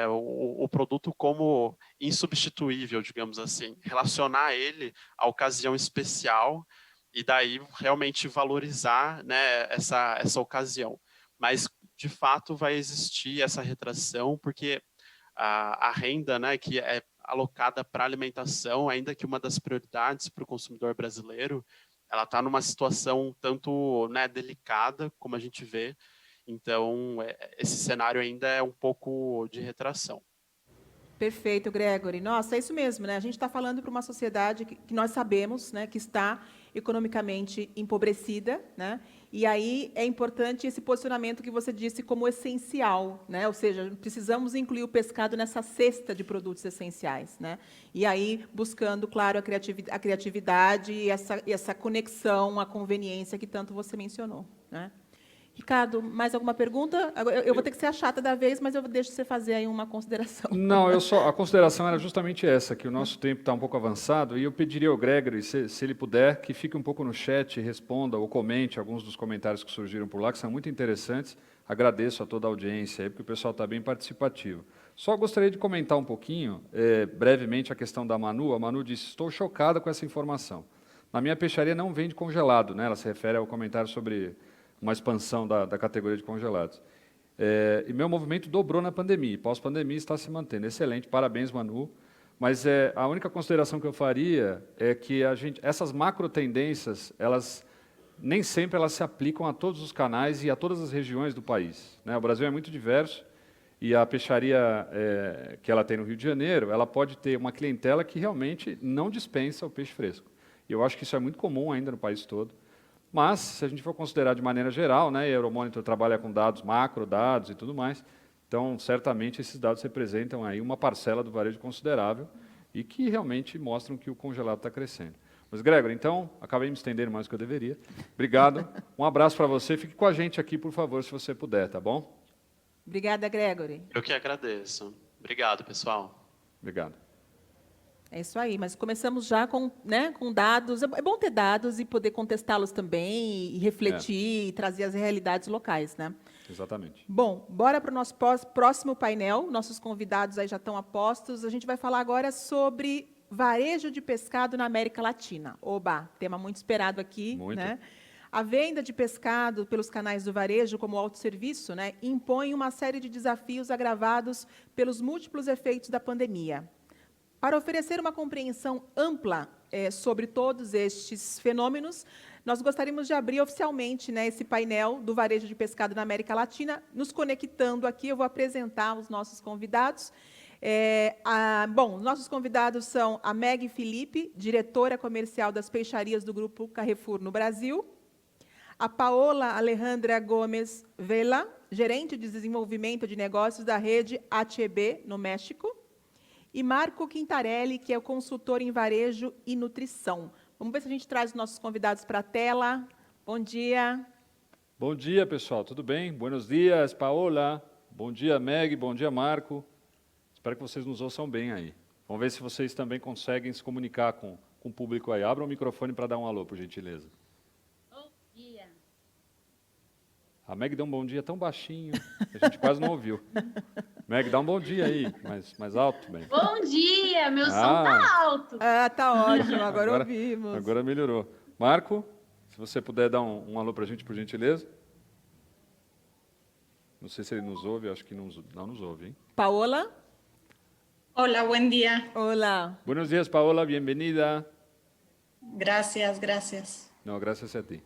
o produto como insubstituível, digamos assim, relacionar ele à ocasião especial e daí realmente valorizar, né, essa ocasião. Mas, de fato, vai existir essa retração, porque a renda, né, que é alocada para alimentação, ainda que uma das prioridades para o consumidor brasileiro, ela está numa situação tanto, né, delicada, como a gente vê. Então, esse cenário ainda é um pouco de retração. Perfeito, Gregory. Nossa, é isso mesmo, né? A gente está falando para uma sociedade que nós sabemos, né, que está economicamente empobrecida, né? E aí é importante esse posicionamento que você disse como essencial, né? Ou seja, precisamos incluir o pescado nessa cesta de produtos essenciais, né? E aí buscando, claro, a criatividade e essa conexão, a conveniência que tanto você mencionou, né? Ricardo, mais alguma pergunta? Eu vou ter que ser a chata da vez, mas eu deixo você fazer aí uma consideração. Não, a consideração era justamente essa, que o nosso tempo está um pouco avançado, e eu pediria ao Gregory, se ele puder, que fique um pouco no chat, responda ou comente alguns dos comentários que surgiram por lá, que são muito interessantes. Agradeço a toda a audiência aí, porque o pessoal está bem participativo. Só gostaria de comentar um pouquinho, brevemente, a questão da Manu. A Manu disse, estou chocada com essa informação. Na minha peixaria não vende congelado, né? Ela se refere ao comentário sobre uma expansão da categoria de congelados. E meu movimento dobrou na pandemia, pós-pandemia está se mantendo. Excelente, parabéns, Manu. Mas a única consideração que eu faria é que essas macro tendências, nem sempre elas se aplicam a todos os canais e a todas as regiões do país, né? O Brasil é muito diverso e a peixaria que ela tem no Rio de Janeiro, ela pode ter uma clientela que realmente não dispensa o peixe fresco. E eu acho que isso é muito comum ainda no país todo. Mas, se a gente for considerar de maneira geral, né, e a Euromonitor trabalha com dados, macro dados e tudo mais, então, certamente, esses dados representam aí uma parcela do varejo considerável e que realmente mostram que o congelado está crescendo. Mas, Gregory, então, acabei me estendendo mais do que eu deveria. Obrigado, um abraço para você. Fique com a gente aqui, por favor, se você puder, tá bom? Obrigada, Gregory. Eu que agradeço. Obrigado, pessoal. Obrigado. É isso aí, mas começamos já com dados. É bom ter dados e poder contestá-los também, e refletir, e trazer as realidades locais, né? Exatamente. Bom, bora para o nosso próximo painel. Nossos convidados aí já estão a postos. A gente vai falar agora sobre varejo de pescado na América Latina. Oba, tema muito esperado aqui, Muito. né? A venda de pescado pelos canais do varejo como autosserviço, né, impõe uma série de desafios agravados pelos múltiplos efeitos da pandemia. Para oferecer uma compreensão ampla sobre todos estes fenômenos, nós gostaríamos de abrir oficialmente, né, esse painel do varejo de pescado na América Latina. Nos conectando aqui, eu vou apresentar os nossos convidados. Os nossos convidados são a Meg Felipe, diretora comercial das peixarias do Grupo Carrefour no Brasil, a Paola Alejandra Gomes Vela, gerente de desenvolvimento de negócios da rede HEB no México, e Marco Quintarelli, que é o consultor em varejo e nutrição. Vamos ver se a gente traz os nossos convidados para a tela. Bom dia. Bom dia, pessoal. Tudo bem? Buenos dias, Paola. Bom dia, Meg. Bom dia, Marco. Espero que vocês nos ouçam bem aí. Vamos ver se vocês também conseguem se comunicar com o público aí. Abra o microfone para dar um alô, por gentileza. Bom dia. A Meg deu um bom dia tão baixinho, que a gente quase não ouviu. Meg, dá um bom dia aí, mais alto, Meg. Bom dia, meu som tá alto. Ah, tá ótimo, agora ouvimos. Agora melhorou. Marco, se você puder dar um alô para a gente, por gentileza. Não sei se ele nos ouve, acho que não nos ouve, hein? Paola? Hola, buen día. Olá. Buenos días, Paola, bienvenida. Gracias, gracias. Não, graças a ti.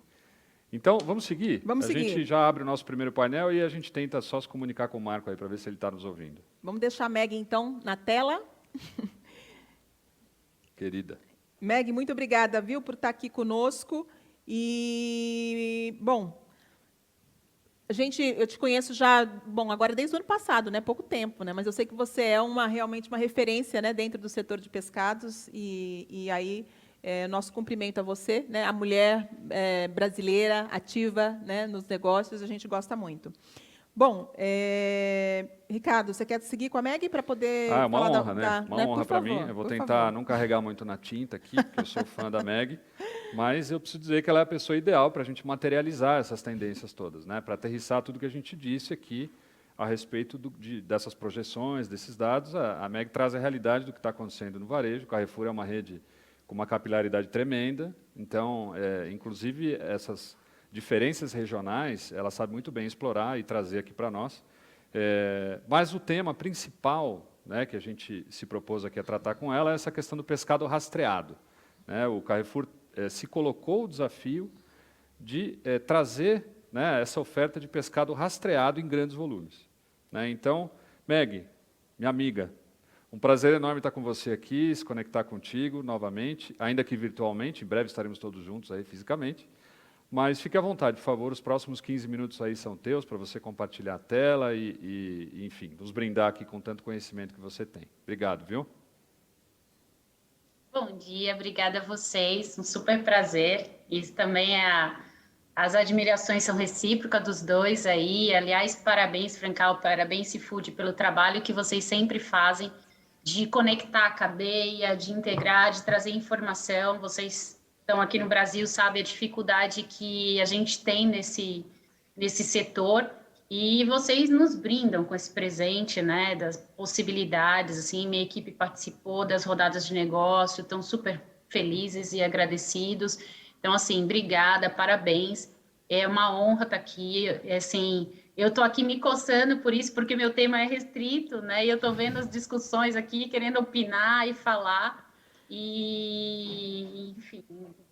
Então, vamos seguir? Vamos seguir. A gente já abre o nosso primeiro painel e a gente tenta só se comunicar com o Marco aí para ver se ele está nos ouvindo. Vamos deixar a Meg, então, na tela. Querida. Meg, muito obrigada, viu, por estar aqui conosco. E, bom, eu te conheço já, agora desde o ano passado, né, pouco tempo, né, mas eu sei que você é realmente uma referência, né, dentro do setor de pescados, e aí nosso cumprimento a você, né, a mulher brasileira ativa, né, nos negócios, a gente gosta muito. Bom, Ricardo, você quer seguir com a Meg para poder falar falar uma honra, né? Uma honra para mim. Eu vou tentar não carregar muito na tinta aqui, porque eu sou fã da Meg. Mas eu preciso dizer que ela é a pessoa ideal para a gente materializar essas tendências todas, né? Para aterrissar tudo que a gente disse aqui a respeito dessas projeções, desses dados. A Meg traz a realidade do que está acontecendo no varejo. O Carrefour é uma rede com uma capilaridade tremenda, então, inclusive, essas diferenças regionais, ela sabe muito bem explorar e trazer aqui para nós. Mas o tema principal, né, que a gente se propôs aqui a tratar com ela é essa questão do pescado rastreado, né? O Carrefour se colocou o desafio de trazer, né, essa oferta de pescado rastreado em grandes volumes, né? Então, Meg, minha amiga, um prazer enorme estar com você aqui, se conectar contigo novamente, ainda que virtualmente, em breve estaremos todos juntos aí fisicamente, mas fique à vontade, por favor, os próximos 15 minutos aí são teus, para você compartilhar a tela e, enfim, nos brindar aqui com tanto conhecimento que você tem. Obrigado, viu? Bom dia, obrigada a vocês, um super prazer. Isso também as admirações são recíprocas dos dois aí. Aliás, parabéns, Francal, parabéns, Seafood, pelo trabalho que vocês sempre fazem de conectar a cadeia, de integrar, de trazer informação. Vocês estão aqui no Brasil, sabem a dificuldade que a gente tem nesse setor. E vocês nos brindam com esse presente, né, das possibilidades, assim, minha equipe participou das rodadas de negócio, estão super felizes e agradecidos. Então, assim, obrigada, parabéns. É uma honra estar aqui, assim, eu estou aqui me coçando por isso, porque meu tema é restrito, né, e eu estou vendo as discussões aqui, querendo opinar e falar, e, enfim,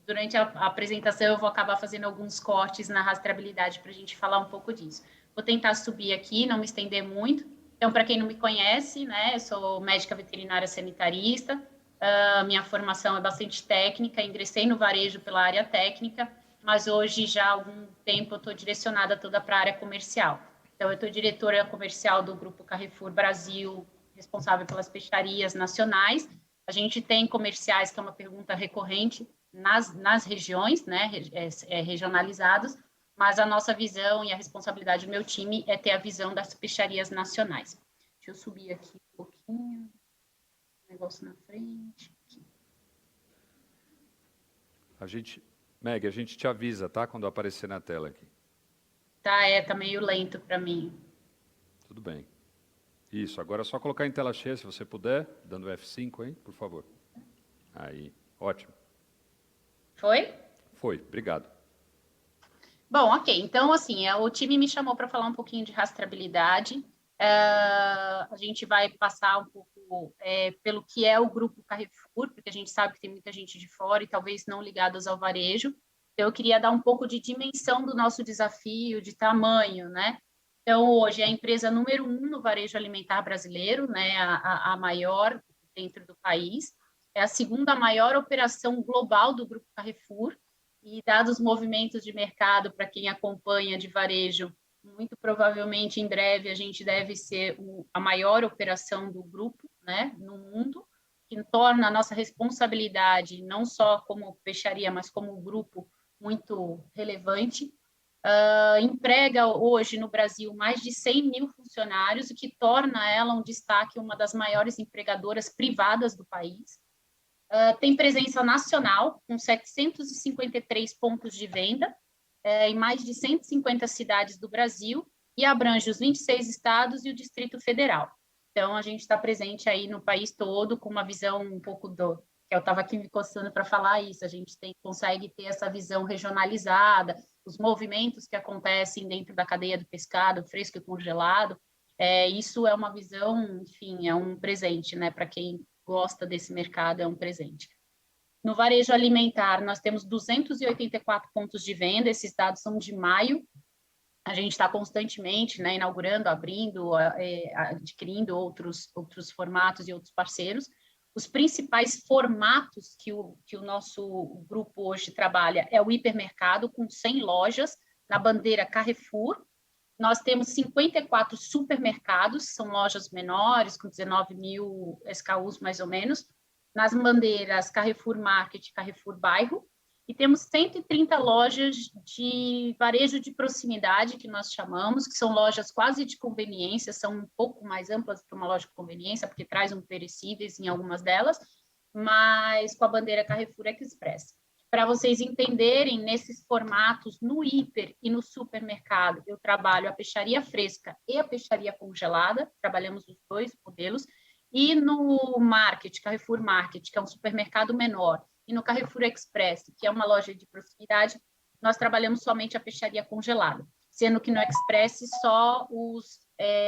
durante a apresentação eu vou acabar fazendo alguns cortes na rastreabilidade para a gente falar um pouco disso. Vou tentar subir aqui, não me estender muito. Então, para quem não me conhece, né, eu sou médica veterinária sanitarista, minha formação é bastante técnica, ingressei no varejo pela área técnica, mas hoje já há algum tempo eu estou direcionada toda para a área comercial. Então, eu estou diretora comercial do Grupo Carrefour Brasil, responsável pelas peixarias nacionais. A gente tem comerciais, que é uma pergunta recorrente, nas regiões, né, regionalizados, mas a nossa visão e a responsabilidade do meu time é ter a visão das peixarias nacionais. Deixa eu subir aqui um pouquinho, negócio na frente. Meg, a gente te avisa, tá? Quando aparecer na tela aqui. Tá meio lento para mim. Tudo bem. Isso, agora é só colocar em tela cheia, se você puder, dando F5 aí, por favor. Aí, ótimo. Foi? Foi, obrigado. Bom, ok. Então, assim, o time me chamou para falar um pouquinho de rastreabilidade. A gente vai passar um pouco pelo que é o Grupo Carrefour, porque a gente sabe que tem muita gente de fora e talvez não ligados ao varejo. Então, eu queria dar um pouco de dimensão do nosso desafio, de tamanho, né? Então, hoje é a empresa número 1 no varejo alimentar brasileiro, né? A maior dentro do país. É a segunda maior operação global do Grupo Carrefour. E dados os movimentos de mercado, para quem acompanha de varejo, muito provavelmente em breve a gente deve ser a maior operação do grupo, né, no mundo, que torna a nossa responsabilidade, não só como peixaria, mas como grupo, muito relevante. Emprega hoje no Brasil mais de 100 mil funcionários, o que torna ela um destaque, uma das maiores empregadoras privadas do país. Tem presença nacional, com 753 pontos de venda, em mais de 150 cidades do Brasil, e abrange os 26 estados e o Distrito Federal. Então, a gente está presente aí no país todo, com uma visão um pouco que eu estava aqui me coçando para falar isso, a gente consegue ter essa visão regionalizada, os movimentos que acontecem dentro da cadeia do pescado, fresco e congelado, isso é uma visão, enfim, é um presente, né, para quem gosta desse mercado, é um presente. No varejo alimentar, nós temos 284 pontos de venda, esses dados são de maio, a gente está constantemente, né, inaugurando, abrindo, adquirindo outros formatos e outros parceiros. Os principais formatos que o nosso grupo hoje trabalha é o hipermercado, com 100 lojas, na bandeira Carrefour. Nós temos 54 supermercados, são lojas menores, com 19 mil SKUs mais ou menos, nas bandeiras Carrefour Market e Carrefour Bairro, e temos 130 lojas de varejo de proximidade, que nós chamamos, que são lojas quase de conveniência, são um pouco mais amplas para uma loja de conveniência, porque traz perecíveis em algumas delas, mas com a bandeira Carrefour Express. para vocês entenderem, nesses formatos, no hiper e no supermercado, eu trabalho a peixaria fresca e a peixaria congelada, trabalhamos os dois modelos, e no Market, Carrefour Market, que é um supermercado menor, e no Carrefour Express, que é uma loja de proximidade, nós trabalhamos somente a peixaria congelada, sendo que no Express só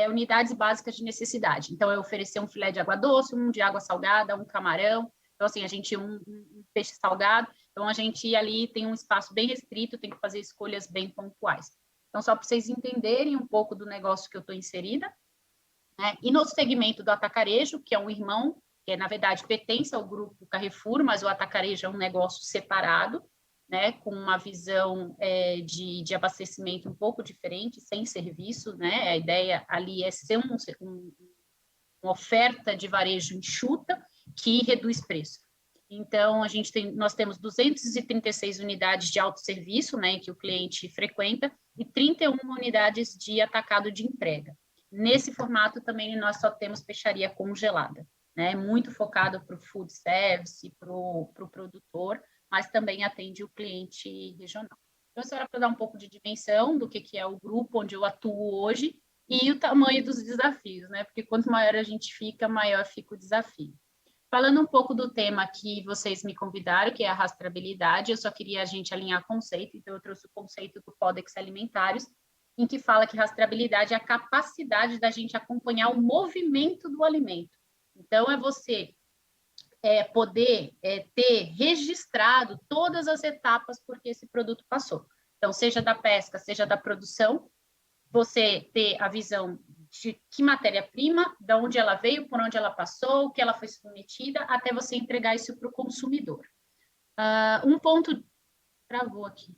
unidades básicas de necessidade. Então, eu oferecer um filé de água doce, um de água salgada, um camarão. Então, assim, a gente um peixe salgado. Então, a gente ali tem um espaço bem restrito, tem que fazer escolhas bem pontuais. Então, só para vocês entenderem um pouco do negócio que eu estou inserida. Né? E no segmento do atacarejo, que é um irmão, que na verdade pertence ao grupo Carrefour, mas o atacarejo é um negócio separado, né, com uma visão de abastecimento um pouco diferente, sem serviço, né? A ideia ali é ser uma oferta de varejo enxuta que reduz preço. Então, nós temos 236 unidades de autosserviço, né, que o cliente frequenta, e 31 unidades de atacado de entrega. Nesse formato também nós só temos peixaria congelada, né, muito focado para o food service, para o produtor, mas também atende o cliente regional. Então, isso era para dar um pouco de dimensão do que é o grupo onde eu atuo hoje e o tamanho dos desafios, né? Porque quanto maior a gente fica, maior fica o desafio. Falando um pouco do tema que vocês me convidaram, que é a rastreabilidade, eu só queria a gente alinhar conceito, então eu trouxe o conceito do Codex Alimentários, em que fala que rastreabilidade é a capacidade da gente acompanhar o movimento do alimento. Então, é você poder ter registrado todas as etapas por que esse produto passou. Então, seja da pesca, seja da produção, você ter a visão de que matéria-prima, de onde ela veio, por onde ela passou, o que ela foi submetida, até você entregar isso para o consumidor. Um ponto... Travou aqui.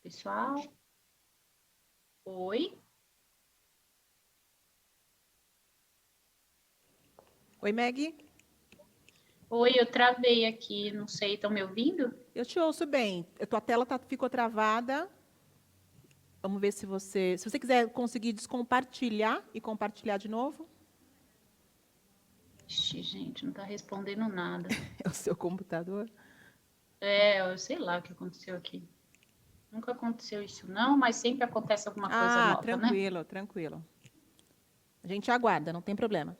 Pessoal? Oi? Oi, Meg. Oi, eu travei aqui, não sei, estão me ouvindo? Eu te ouço bem. A tua tela ficou travada. Vamos ver se você quiser conseguir descompartilhar e compartilhar de novo. Ixi, gente, não está respondendo nada. É o seu computador? Eu sei lá o que aconteceu aqui. Nunca aconteceu isso, não, mas sempre acontece alguma coisa nova, tranquilo, né? Tranquilo. A gente aguarda, não tem problema.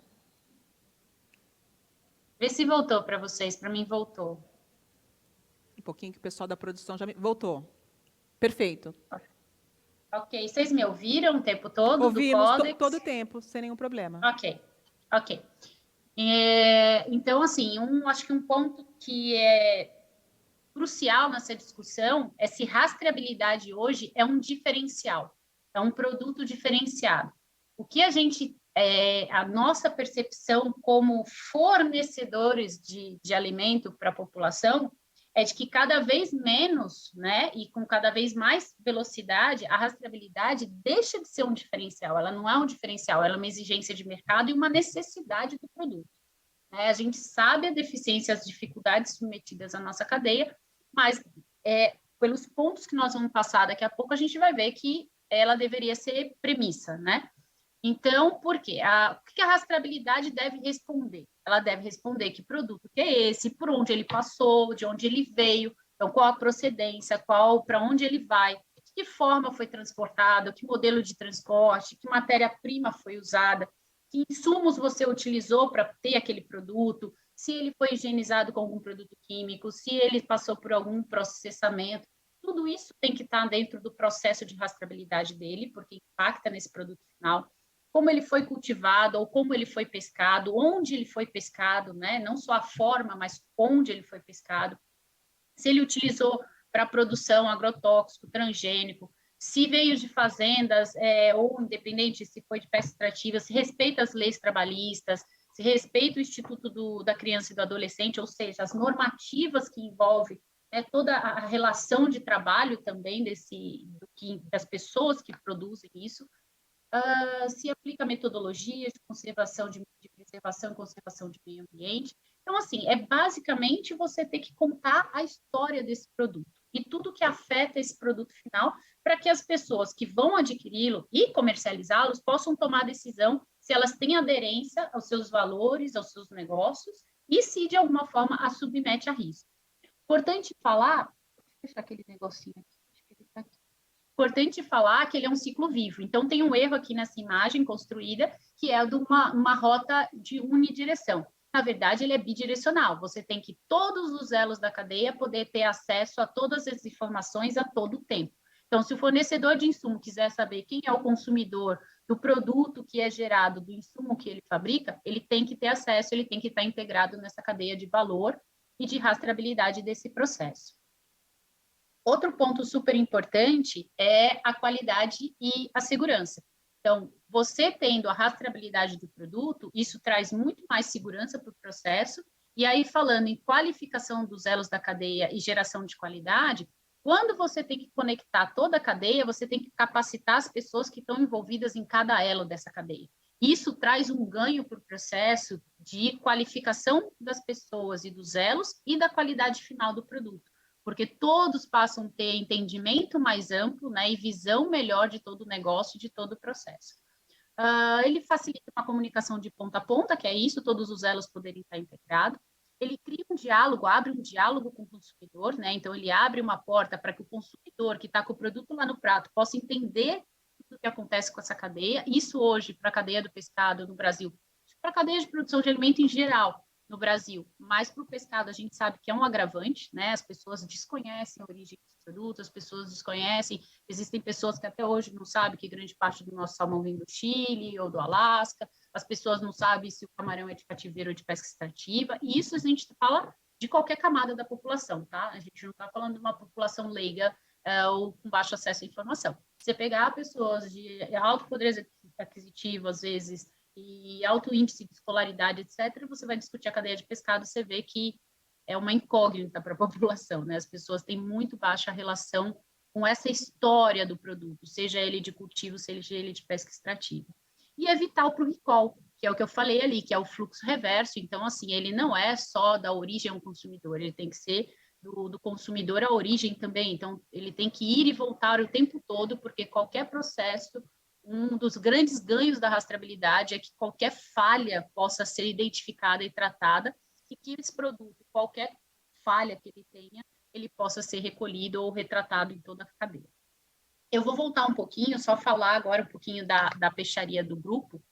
Vê se voltou para vocês, para mim voltou. Um pouquinho que o pessoal da produção já voltou. Perfeito. Ok, vocês me ouviram o tempo todo? Ouvimos do Codex? todo o tempo, sem nenhum problema. Ok. Então, assim, acho que um ponto que é crucial nessa discussão é se rastreabilidade hoje é um diferencial, é um produto diferenciado. O que a nossa percepção como fornecedores de alimento para a população é de que cada vez menos, né, e com cada vez mais velocidade, a rastreabilidade deixa de ser um diferencial. Ela não é um diferencial, ela é uma exigência de mercado e uma necessidade do produto. Né? A gente sabe a deficiência, as dificuldades submetidas à nossa cadeia, mas pelos pontos que nós vamos passar daqui a pouco, a gente vai ver que ela deveria ser premissa, né? Então, por quê? O que a rastreabilidade deve responder? Ela deve responder que produto que é esse, por onde ele passou, de onde ele veio, então qual a procedência, para onde ele vai, de que forma foi transportado, que modelo de transporte, que matéria-prima foi usada, que insumos você utilizou para ter aquele produto, se ele foi higienizado com algum produto químico, se ele passou por algum processamento. Tudo isso tem que estar dentro do processo de rastreabilidade dele, porque impacta nesse produto final. Como ele foi cultivado, ou como ele foi pescado, onde ele foi pescado, né? Não só a forma, mas onde ele foi pescado. Se ele utilizou para produção agrotóxico, transgênico, se veio de fazendas, ou independente, se foi de pesca extrativa, se respeita as leis trabalhistas, se respeita o Instituto da Criança e do Adolescente, ou seja, as normativas que envolvem toda a relação de trabalho também das pessoas que produzem isso, se aplica metodologias de conservação, de preservação e conservação de meio ambiente. Então, assim, basicamente você ter que contar a história desse produto e tudo que afeta esse produto final para que as pessoas que vão adquiri-lo e comercializá-los possam tomar decisão se elas têm aderência aos seus valores, aos seus negócios e se de alguma forma a submete a risco. Importante falar, deixa eu fechar aquele negocinho aqui, acho que ele está aqui. Importante falar que ele é um ciclo vivo. Então, tem um erro aqui nessa imagem construída, que é de uma rota de unidireção. Na verdade, ele é bidirecional. Você tem que todos os elos da cadeia poder ter acesso a todas as informações a todo tempo. Então, se o fornecedor de insumo quiser saber quem é o consumidor do produto que é gerado, do insumo que ele fabrica, ele tem que ter acesso, ele tem que estar integrado nessa cadeia de valor e de rastreabilidade desse processo. Outro ponto super importante é a qualidade e a segurança. Então, você tendo a rastreabilidade do produto, isso traz muito mais segurança para o processo. E aí, falando em qualificação dos elos da cadeia e geração de qualidade, quando você tem que conectar toda a cadeia, você tem que capacitar as pessoas que estão envolvidas em cada elo dessa cadeia. Isso traz um ganho para o processo de qualificação das pessoas e dos elos e da qualidade final do produto, porque todos passam a ter entendimento mais amplo, né, e visão melhor de todo o negócio, de todo o processo. Ele facilita uma comunicação de ponta a ponta, que é isso, todos os elos poderiam estar integrados. Ele cria um diálogo, abre um diálogo com o consumidor, né? Então, ele abre uma porta para que o consumidor que está com o produto lá no prato possa entender o que acontece com essa cadeia. Isso hoje, para a cadeia do pescado no Brasil, para a cadeia de produção de alimento em geral, no Brasil, mas para o pescado a gente sabe que é um agravante, né? As pessoas desconhecem a origem dos produtos, as pessoas desconhecem, existem pessoas que até hoje não sabem que grande parte do nosso salmão vem do Chile ou do Alasca, as pessoas não sabem se o camarão é de cativeiro ou de pesca extrativa, e isso a gente fala de qualquer camada da população, tá? A gente não está falando de uma população leiga ou com baixo acesso à informação. Você pegar pessoas de alto poder aquisitivo, às vezes, e alto índice de escolaridade, etc., você vai discutir a cadeia de pescado, você vê que é uma incógnita para a população, né? As pessoas têm muito baixa relação com essa história do produto, seja ele de cultivo, seja ele de pesca extrativa. E é vital para o recall, que é o que eu falei ali, que é o fluxo reverso. Então, assim, ele não é só da origem ao consumidor, ele tem que ser do consumidor à origem também. Então, ele tem que ir e voltar o tempo todo, porque qualquer processo, um dos grandes ganhos da rastreabilidade é que qualquer falha possa ser identificada e tratada, e que esse produto, qualquer falha que ele tenha, ele possa ser recolhido ou retratado em toda a cadeia. Eu vou voltar um pouquinho, só falar agora um pouquinho da peixaria do grupo.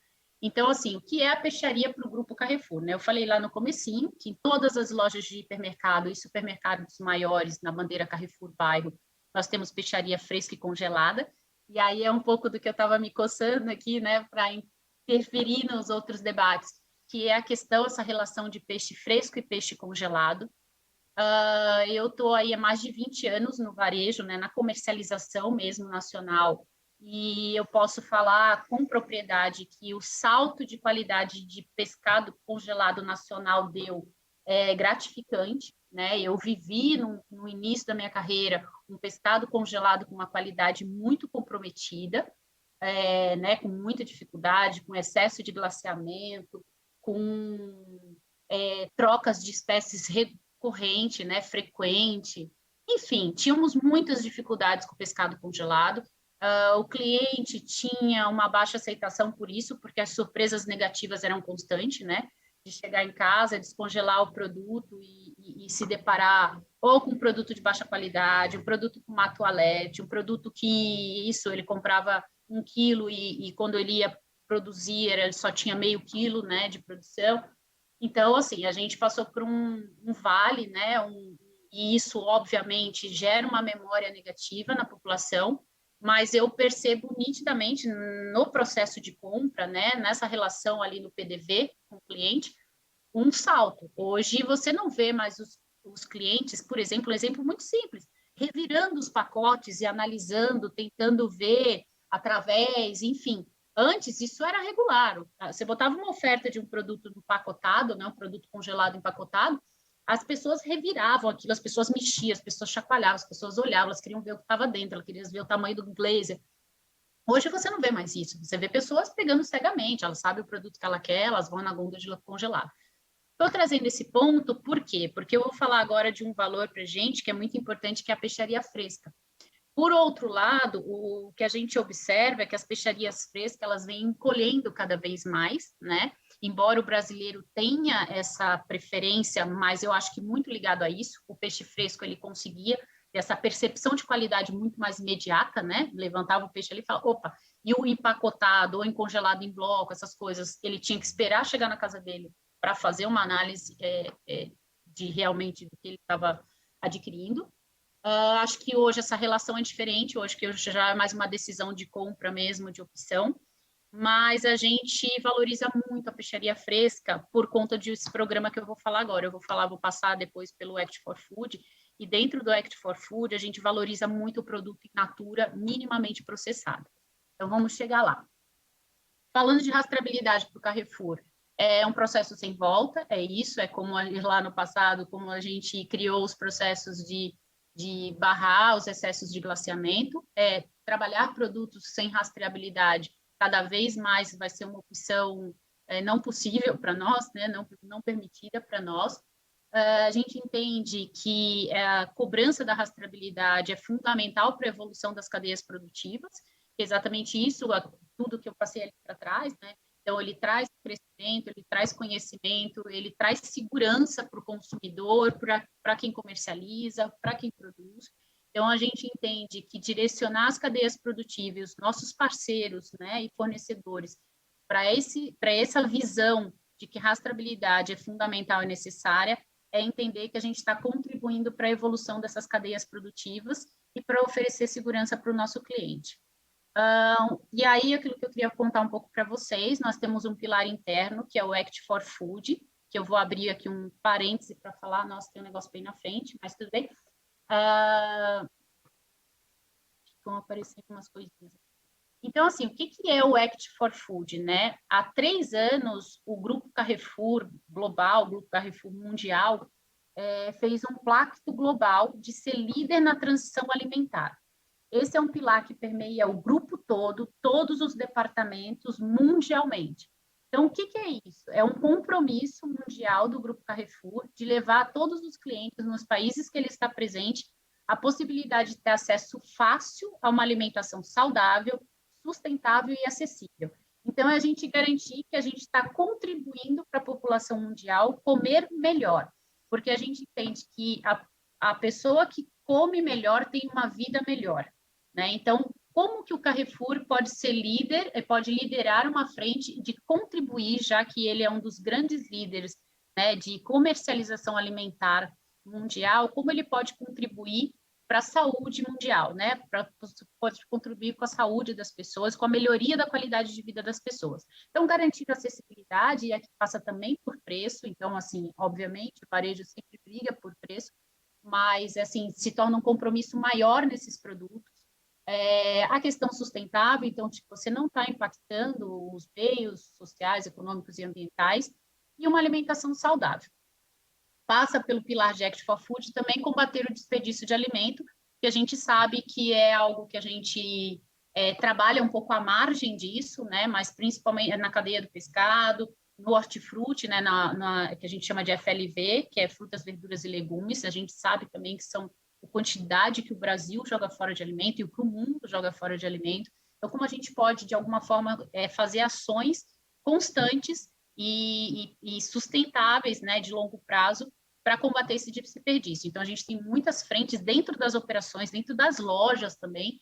Então, assim, o que é a peixaria para o Grupo Carrefour, né? Eu falei lá no comecinho que em todas as lojas de hipermercado e supermercados maiores na bandeira Carrefour Bairro, nós temos peixaria fresca e congelada. E aí é um pouco do que eu estava me coçando aqui, né, para interferir nos outros debates, que é a questão, essa relação de peixe fresco e peixe congelado. Eu estou aí há mais de 20 anos no varejo, né, na comercialização mesmo nacional, e eu posso falar com propriedade que o salto de qualidade de pescado congelado nacional deu gratificante, né? Eu vivi no início da minha carreira um pescado congelado com uma qualidade muito comprometida, né? Com muita dificuldade, com excesso de glaciamento, com trocas de espécies recorrente, né? Frequente. Enfim, tínhamos muitas dificuldades com o pescado congelado. O cliente tinha uma baixa aceitação por isso, porque as surpresas negativas eram constantes, né? De chegar em casa, descongelar o produto e se deparar ou com um produto de baixa qualidade, um produto com má toalete, um produto que ele comprava 1 quilo e quando ele ia produzir, ele só tinha meio quilo, né, de produção. Então, assim, a gente passou por um vale, né, e isso, obviamente, gera uma memória negativa na população, mas eu percebo nitidamente no processo de compra, né, nessa relação ali no PDV com o cliente, um salto. Hoje você não vê mais os clientes, por exemplo, um exemplo muito simples, revirando os pacotes e analisando, tentando ver através, enfim. Antes isso era regular. Você botava uma oferta de um produto empacotado, né, um produto congelado empacotado, as pessoas reviravam aquilo, as pessoas mexiam, as pessoas chacoalhavam, as pessoas olhavam, elas queriam ver o que estava dentro, elas queriam ver o tamanho do glazer. Hoje você não vê mais isso, você vê pessoas pegando cegamente, elas sabem o produto que ela quer, elas vão na gôndola congelar. Estou trazendo esse ponto, por quê? Porque eu vou falar agora de um valor para a gente que é muito importante, que é a peixaria fresca. Por outro lado, o que a gente observa é que as peixarias frescas, elas vêm encolhendo cada vez mais, né? embora o brasileiro tenha essa preferência, mas eu acho que muito ligado a isso, o peixe fresco ele conseguia essa percepção de qualidade muito mais imediata, né? Levantava o peixe ali e falava, opa, e o empacotado ou congelado em bloco, essas coisas, ele tinha que esperar chegar na casa dele para fazer uma análise de realmente do que ele estava adquirindo. Acho que hoje essa relação é diferente, hoje que já é mais uma decisão de compra mesmo, de opção, mas a gente valoriza muito a peixaria fresca por conta desse programa que eu vou falar agora. Vou passar depois pelo Act for Food, e dentro do Act for Food a gente valoriza muito o produto in natura minimamente processado. Então vamos chegar lá. Falando de rastreabilidade para o Carrefour, é um processo sem volta, é isso, é como lá no passado, como a gente criou os processos de barrar os excessos de glaciamento, trabalhar produtos sem rastreabilidade cada vez mais vai ser uma opção não possível para nós, né, não permitida para nós. A gente entende que a cobrança da rastreabilidade é fundamental para a evolução das cadeias produtivas, exatamente isso, tudo que eu passei ali para trás, né? Então, ele traz crescimento, ele traz conhecimento, ele traz segurança para o consumidor, para quem comercializa, para quem produz. Então, a gente entende que direcionar as cadeias produtivas, nossos parceiros, né, e fornecedores, para essa visão de que rastreabilidade é fundamental e necessária, é entender que a gente está contribuindo para a evolução dessas cadeias produtivas e para oferecer segurança para o nosso cliente. E aí, aquilo que eu queria contar um pouco para vocês, nós temos um pilar interno, que é o Act for Food, que eu vou abrir aqui um parêntese para falar, nossa, tem um negócio bem na frente, mas tudo bem. Vão aparecer umas coisinhas. Então, assim, o que é o Act for Food, né? Há 3 anos, o Grupo Carrefour Global, o Grupo Carrefour Mundial, fez um pacto global de ser líder na transição alimentar. Esse é um pilar que permeia o grupo todo, todos os departamentos, mundialmente. Então, o que é isso? É um compromisso mundial do Grupo Carrefour de levar a todos os clientes nos países que ele está presente a possibilidade de ter acesso fácil a uma alimentação saudável, sustentável e acessível. Então, é a gente garantir que a gente está contribuindo para a população mundial comer melhor, porque a gente entende que a pessoa que come melhor tem uma vida melhor, né? Então, como que o Carrefour pode ser líder, pode liderar uma frente de contribuir, já que ele é um dos grandes líderes, né, de comercialização alimentar mundial, como ele pode contribuir para a saúde mundial, né? Pode contribuir com a saúde das pessoas, com a melhoria da qualidade de vida das pessoas. Então, garantir acessibilidade, e aqui passa também por preço, então, assim, obviamente, o varejo sempre briga por preço, mas, assim, se torna um compromisso maior nesses produtos. A questão sustentável, então, tipo, você não está impactando os meios sociais, econômicos e ambientais, e uma alimentação saudável. Passa pelo pilar de Act for Food também combater o desperdício de alimento, que a gente sabe que é algo que a gente trabalha um pouco à margem disso, né? Mas principalmente na cadeia do pescado, no hortifruti, né? Que a gente chama de FLV, que é frutas, verduras e legumes. A gente sabe também que são a quantidade que o Brasil joga fora de alimento e o que o mundo joga fora de alimento. Então, como a gente pode, de alguma forma, fazer ações constantes e sustentáveis, né, de longo prazo, para combater esse desperdício. Então, a gente tem muitas frentes dentro das operações, dentro das lojas também,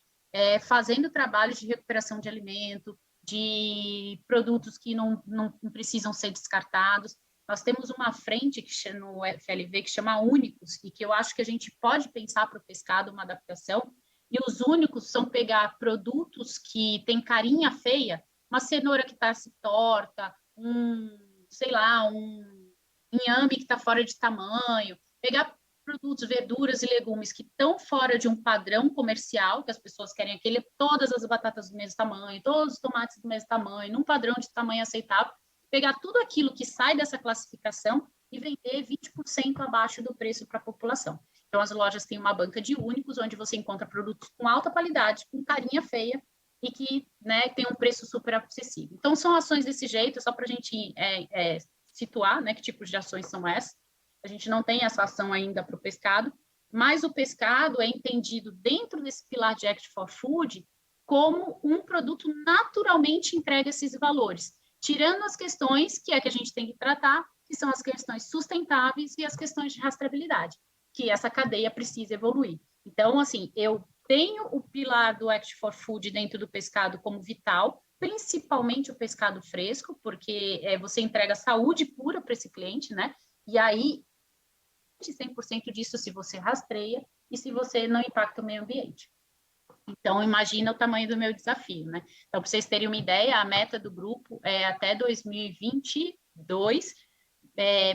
fazendo trabalhos de recuperação de alimento, de produtos que não precisam ser descartados. Nós temos uma frente no FLV que chama Únicos, e que eu acho que a gente pode pensar para o pescado uma adaptação, e os únicos são pegar produtos que têm carinha feia, uma cenoura que está se torta, um inhame que está fora de tamanho, pegar produtos, verduras e legumes que estão fora de um padrão comercial, que as pessoas querem todas as batatas do mesmo tamanho, todos os tomates do mesmo tamanho, num padrão de tamanho aceitável, pegar tudo aquilo que sai dessa classificação e vender 20% abaixo do preço para a população. Então, as lojas têm uma banca de únicos, onde você encontra produtos com alta qualidade, com carinha feia, e que, né, tem um preço super acessível. Então, são ações desse jeito, só para a gente situar, né, que tipos de ações são essas. A gente não tem essa ação ainda para o pescado, mas o pescado é entendido dentro desse pilar de Act for Food como um produto naturalmente entrega esses valores. tirando as questões que a gente tem que tratar, que são as questões sustentáveis e as questões de rastreabilidade, que essa cadeia precisa evoluir. Então, assim, eu tenho o pilar do Act for Food dentro do pescado como vital, principalmente o pescado fresco, porque você entrega saúde pura para esse cliente, né? E aí, 100% disso se você rastreia e se você não impacta o meio ambiente. Então, imagina o tamanho do meu desafio, né? Então, para vocês terem uma ideia, a meta do grupo é até 2022,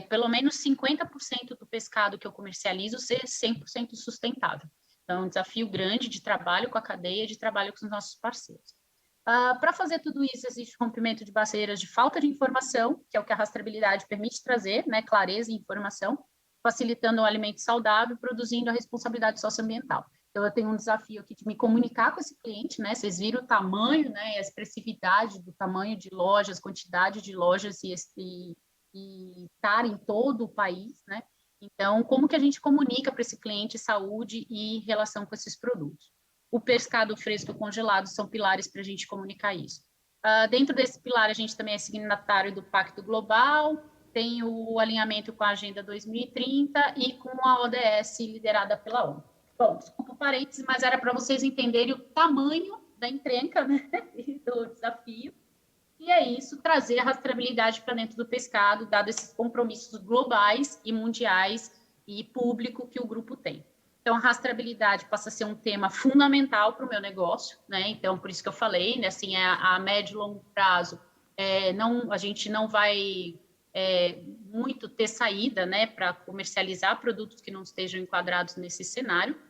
pelo menos 50% do pescado que eu comercializo ser 100% sustentável. Então, é um desafio grande de trabalho com a cadeia, de trabalho com os nossos parceiros. Para fazer tudo isso, existe rompimento de barreiras de falta de informação, que é o que a rastreabilidade permite trazer, né? Clareza e informação, facilitando o alimento saudável, produzindo a responsabilidade socioambiental. Então, eu tenho um desafio aqui de me comunicar com esse cliente, né? Vocês viram o tamanho, né? A expressividade do tamanho de lojas, quantidade de lojas e estar em todo o país, né? Então, como que a gente comunica para esse cliente saúde e relação com esses produtos? O pescado fresco e congelado são pilares para a gente comunicar isso. Dentro desse pilar, a gente também é signatário do Pacto Global, tem o alinhamento com a Agenda 2030 e com a ODS liderada pela ONU. Bom, desculpa o parênteses, mas era para vocês entenderem o tamanho da encrenca, né, do desafio. E é isso, trazer a rastreabilidade para dentro do pescado, dado esses compromissos globais e mundiais e público que o grupo tem. Então, a rastreabilidade passa a ser um tema fundamental para o meu negócio, né? Então, por isso que eu falei, né, assim, a médio e longo prazo, a gente não vai muito ter saída, né, para comercializar produtos que não estejam enquadrados nesse cenário.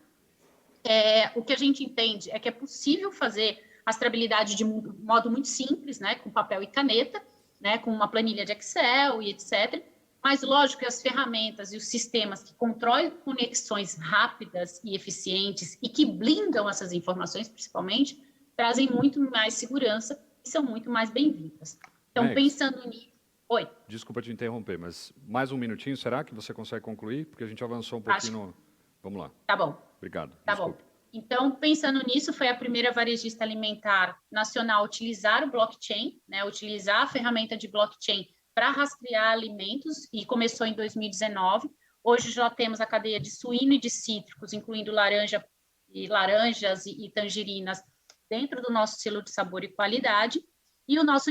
O que a gente entende é que é possível fazer rastreabilidade de modo muito simples, né, com papel e caneta, né, com uma planilha de Excel e etc. Mas, lógico que as ferramentas e os sistemas que controlam conexões rápidas e eficientes e que blindam essas informações, principalmente, trazem muito mais segurança e são muito mais bem-vindas. Então, pensando nisso... Oi. Desculpa te interromper, mas mais um minutinho, será que você consegue concluir? Porque a gente avançou um pouquinho. Vamos lá. Tá bom. Obrigado. Tá bom. Então, pensando nisso, foi a primeira varejista alimentar nacional a utilizar o blockchain, né, utilizar a ferramenta de blockchain para rastrear alimentos, e começou em 2019. Hoje já temos a cadeia de suíno e de cítricos, incluindo laranjas e tangerinas, dentro do nosso selo de sabor e qualidade. E o nosso...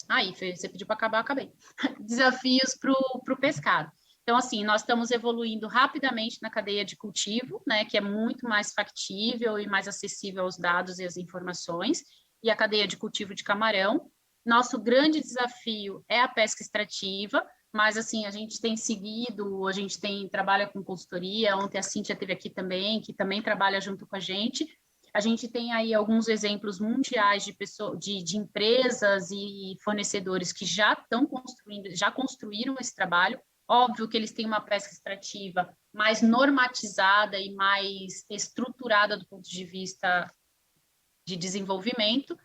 Aí, você pediu para acabar, acabei. Desafios para o pescado. Então, assim, nós estamos evoluindo rapidamente na cadeia de cultivo, né, que é muito mais factível e mais acessível aos dados e às informações, e a cadeia de cultivo de camarão. Nosso grande desafio é a pesca extrativa, mas, assim, a gente tem seguido, trabalha com consultoria, ontem a Cíntia esteve aqui também, que também trabalha junto com a gente. A gente tem aí alguns exemplos mundiais de empresas e fornecedores que já construíram esse trabalho. Óbvio que eles têm uma pesca extrativa mais normatizada e mais estruturada do ponto de vista de desenvolvimento,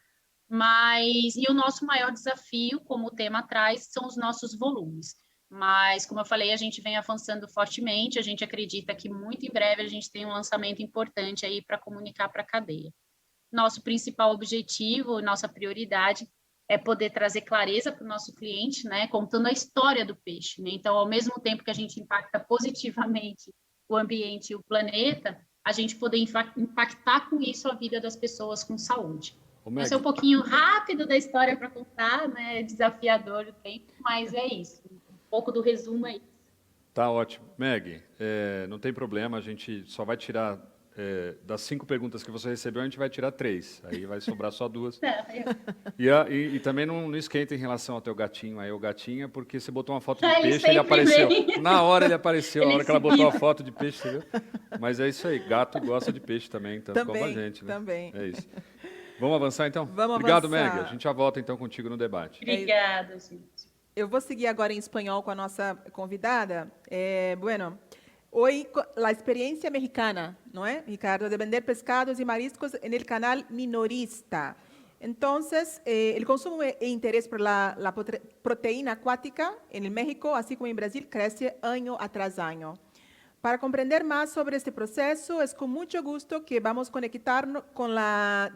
e o nosso maior desafio, como o tema traz, são os nossos volumes. Mas, como eu falei, a gente vem avançando fortemente, a gente acredita que muito em breve a gente tem um lançamento importante aí para comunicar para a cadeia. Nosso principal objetivo, nossa prioridade é poder trazer clareza para o nosso cliente, né, contando a história do peixe, né? Então, ao mesmo tempo que a gente impacta positivamente o ambiente e o planeta, a gente poder impactar com isso a vida das pessoas com saúde. Esse é um pouquinho rápido da história para contar, né, desafiador o tempo, mas é isso. Um pouco do resumo é isso. Tá ótimo. Meg, não tem problema, a gente só vai tirar, das 5 perguntas que você recebeu, a gente vai tirar 3, aí vai sobrar só 2. E também não esquenta em relação ao teu gatinho aí, ou gatinha, porque você botou uma foto de peixe, ele apareceu. Na hora ele apareceu, na hora que ela botou a foto de peixe, você viu? Mas é isso aí, gato gosta de peixe também, tanto como a gente, né? Também. É isso. Vamos avançar, então? Vamos Obrigado, avançar. Meg. A gente já volta, então, contigo no debate. Obrigada, gente. Eu vou seguir agora em espanhol com a nossa convidada. Bueno, hoy la experiencia mexicana, ¿no es, Ricardo? De vender pescados y mariscos en el canal minorista. Entonces, el consumo e interés por la proteína acuática en el México, así como en Brasil, crece año tras año. Para comprender más sobre este proceso, es con mucho gusto que vamos a conectarnos con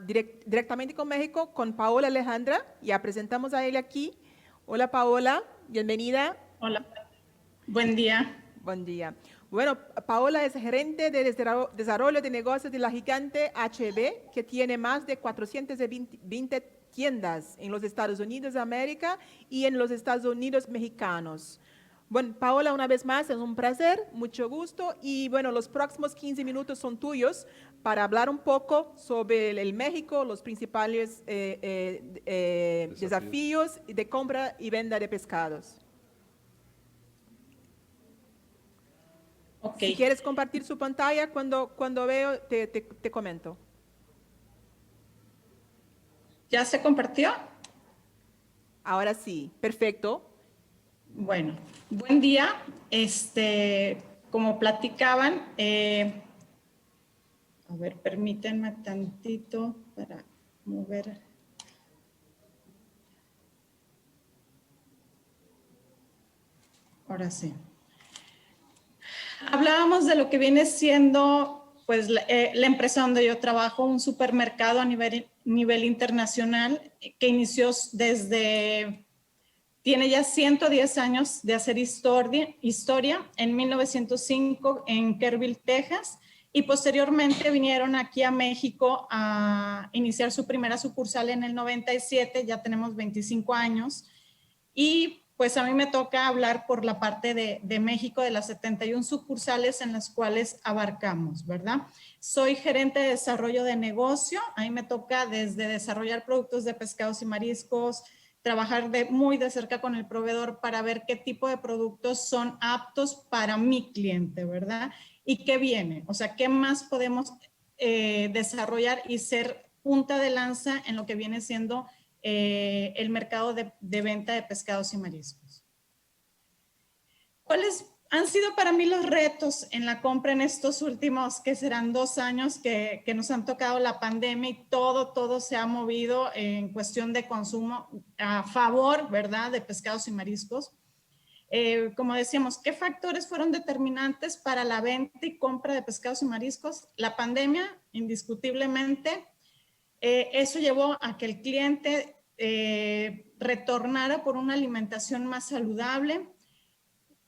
directamente con México, con Paola Alejandra. Ya presentamos a ella aquí. Hola Paola, bienvenida. Hola, buen día. Buen día. Bueno, Paola es gerente de desarrollo de negocios de la gigante H&B, que tiene más de 420 tiendas en los Estados Unidos de América y en los Estados Unidos mexicanos. Bueno, Paola, una vez más, es un placer, mucho gusto. Y bueno, los próximos 15 minutos son tuyos para hablar un poco sobre el México, los principales desafíos de compra y venta de pescados. Okay. Si quieres compartir su pantalla, cuando veo, te comento. ¿Ya se compartió? Ahora sí, perfecto. Bueno, buen día. Como platicaban, a ver, permítanme tantito para mover. Ahora sí. Hablábamos de lo que viene siendo, pues, la empresa donde yo trabajo, un supermercado a nivel internacional que inició tiene ya 110 años de hacer historia en 1905 en Kerrville, Texas, y posteriormente vinieron aquí a México a iniciar su primera sucursal en el 97, ya tenemos 25 años, y pues a mí me toca hablar por la parte de México, de las 71 sucursales en las cuales abarcamos, ¿verdad? Soy gerente de desarrollo de negocio, a mí me toca desde desarrollar productos de pescados y mariscos, trabajar muy de cerca con el proveedor para ver qué tipo de productos son aptos para mi cliente, ¿verdad? Y qué viene, o sea, qué más podemos desarrollar y ser punta de lanza en lo que viene siendo el mercado de venta de pescados y mariscos. ¿Cuáles han sido para mí los retos en la compra en estos últimos, que serán 2 años que nos han tocado la pandemia y todo se ha movido en cuestión de consumo a favor, ¿verdad?, de pescados y mariscos? Como decíamos, ¿qué factores fueron determinantes para la venta y compra de pescados y mariscos? La pandemia, indiscutiblemente. Eso llevó a que el cliente retornara por una alimentación más saludable.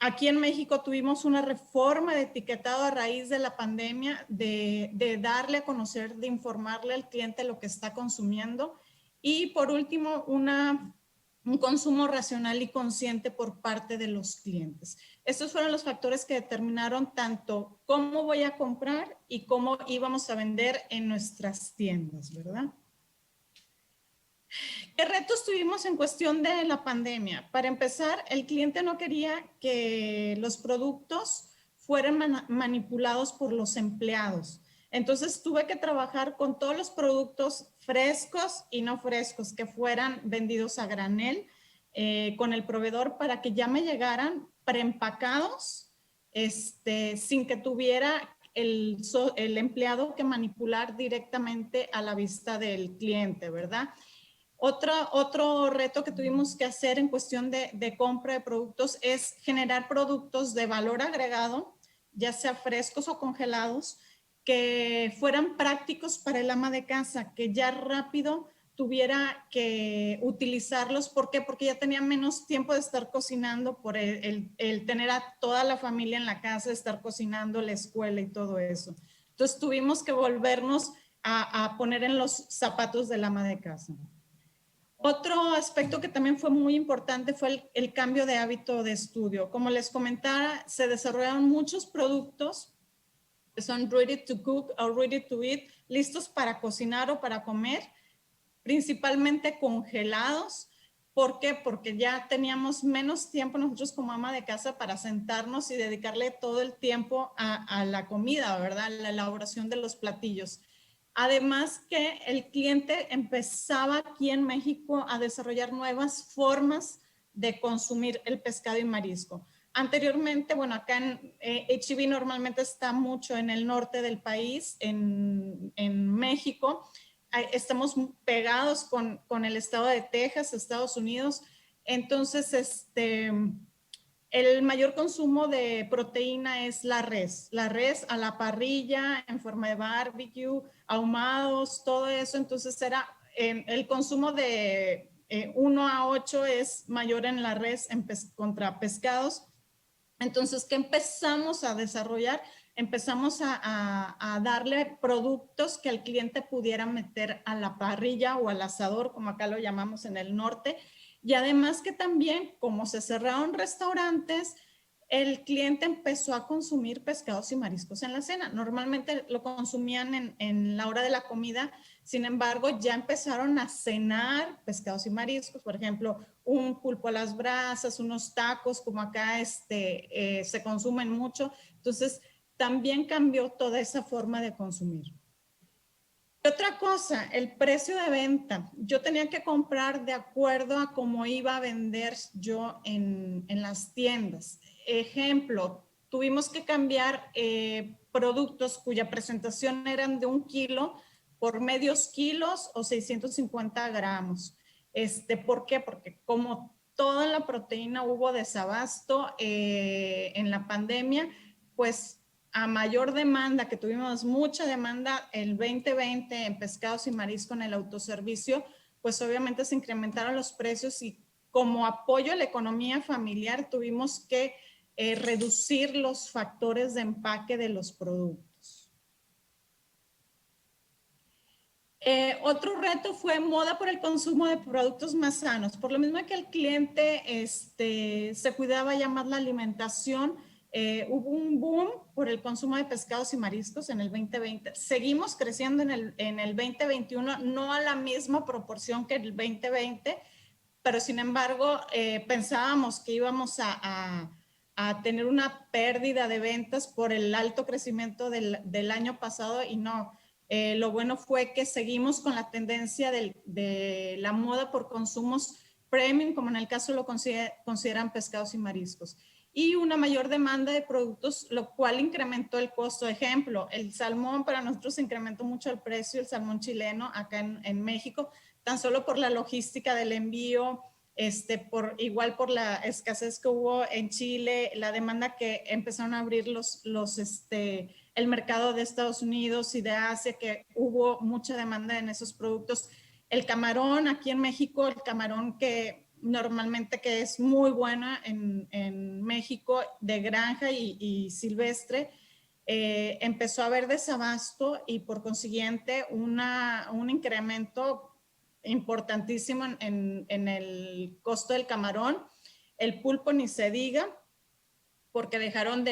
Aquí en México tuvimos una reforma de etiquetado a raíz de la pandemia, de darle a conocer, de informarle al cliente lo que está consumiendo. Y por último, un consumo racional y consciente por parte de los clientes. Estos fueron los factores que determinaron tanto cómo voy a comprar y cómo íbamos a vender en nuestras tiendas, ¿verdad? ¿Qué retos tuvimos en cuestión de la pandemia? Para empezar, el cliente no quería que los productos fueran manipulados por los empleados. Entonces tuve que trabajar con todos los productos frescos y no frescos que fueran vendidos a granel con el proveedor para que ya me llegaran preempacados, sin que tuviera el empleado que manipular directamente a la vista del cliente, ¿verdad? Otro reto que tuvimos que hacer en cuestión de compra de productos es generar productos de valor agregado, ya sea frescos o congelados, que fueran prácticos para el ama de casa, que ya rápido tuviera que utilizarlos. ¿Por qué? Porque ya tenía menos tiempo de estar cocinando por el tener a toda la familia en la casa, estar cocinando, la escuela y todo eso. Entonces tuvimos que volvernos a poner en los zapatos del ama de casa. Otro aspecto que también fue muy importante fue el cambio de hábito de estudio. Como les comentaba, se desarrollaron muchos productos que son ready to cook o ready to eat, listos para cocinar o para comer, principalmente congelados. ¿Por qué? Porque ya teníamos menos tiempo nosotros como ama de casa para sentarnos y dedicarle todo el tiempo a la comida, ¿verdad? La elaboración de los platillos. Además que el cliente empezaba aquí en México a desarrollar nuevas formas de consumir el pescado y marisco. Anteriormente, bueno, acá en H&B normalmente está mucho en el norte del país, en México. Estamos pegados con el estado de Texas, Estados Unidos. Entonces, el mayor consumo de proteína es la res a la parrilla, en forma de barbecue, ahumados, todo eso. Entonces el consumo de 1 a 8 es mayor en la res contra pescados. Entonces, ¿qué empezamos a desarrollar? Empezamos a darle productos que el cliente pudiera meter a la parrilla o al asador, como acá lo llamamos en el norte. Y además que también, como se cerraron restaurantes, el cliente empezó a consumir pescados y mariscos en la cena. Normalmente lo consumían en la hora de la comida, sin embargo, ya empezaron a cenar pescados y mariscos, por ejemplo, un pulpo a las brasas, unos tacos, como acá se consumen mucho. Entonces, también cambió toda esa forma de consumir. Otra cosa, el precio de venta. Yo tenía que comprar de acuerdo a cómo iba a vender yo en las tiendas. Ejemplo, tuvimos que cambiar productos cuya presentación eran de 1 kilo por medios kilos o 650 gramos. ¿Por qué? Porque como toda la proteína hubo desabasto en la pandemia, pues a mayor demanda, que tuvimos mucha demanda el 2020 en pescados y marisco en el autoservicio, pues obviamente se incrementaron los precios y como apoyo a la economía familiar tuvimos que reducir los factores de empaque de los productos. Otro reto fue moda por el consumo de productos más sanos. Por lo mismo que el cliente se cuidaba ya más la alimentación, hubo un boom por el consumo de pescados y mariscos en el 2020. Seguimos creciendo en el 2021, no a la misma proporción que el 2020, pero sin embargo pensábamos que íbamos a tener una pérdida de ventas por el alto crecimiento del año pasado y no. Lo bueno fue que seguimos con la tendencia de la moda por consumos premium, como en el caso lo consideran pescados y mariscos. Y una mayor demanda de productos, lo cual incrementó el costo. Ejemplo, el salmón para nosotros incrementó mucho el precio, el salmón chileno acá en México, tan solo por la logística del envío, igual por la escasez que hubo en Chile, la demanda que empezaron a abrir el mercado de Estados Unidos y de Asia, que hubo mucha demanda en esos productos. El camarón, aquí en México, el camarón que normalmente que es muy buena en México, de granja y silvestre, empezó a haber desabasto y por consiguiente un incremento importantísimo en el costo del camarón. El pulpo ni se diga, porque dejaron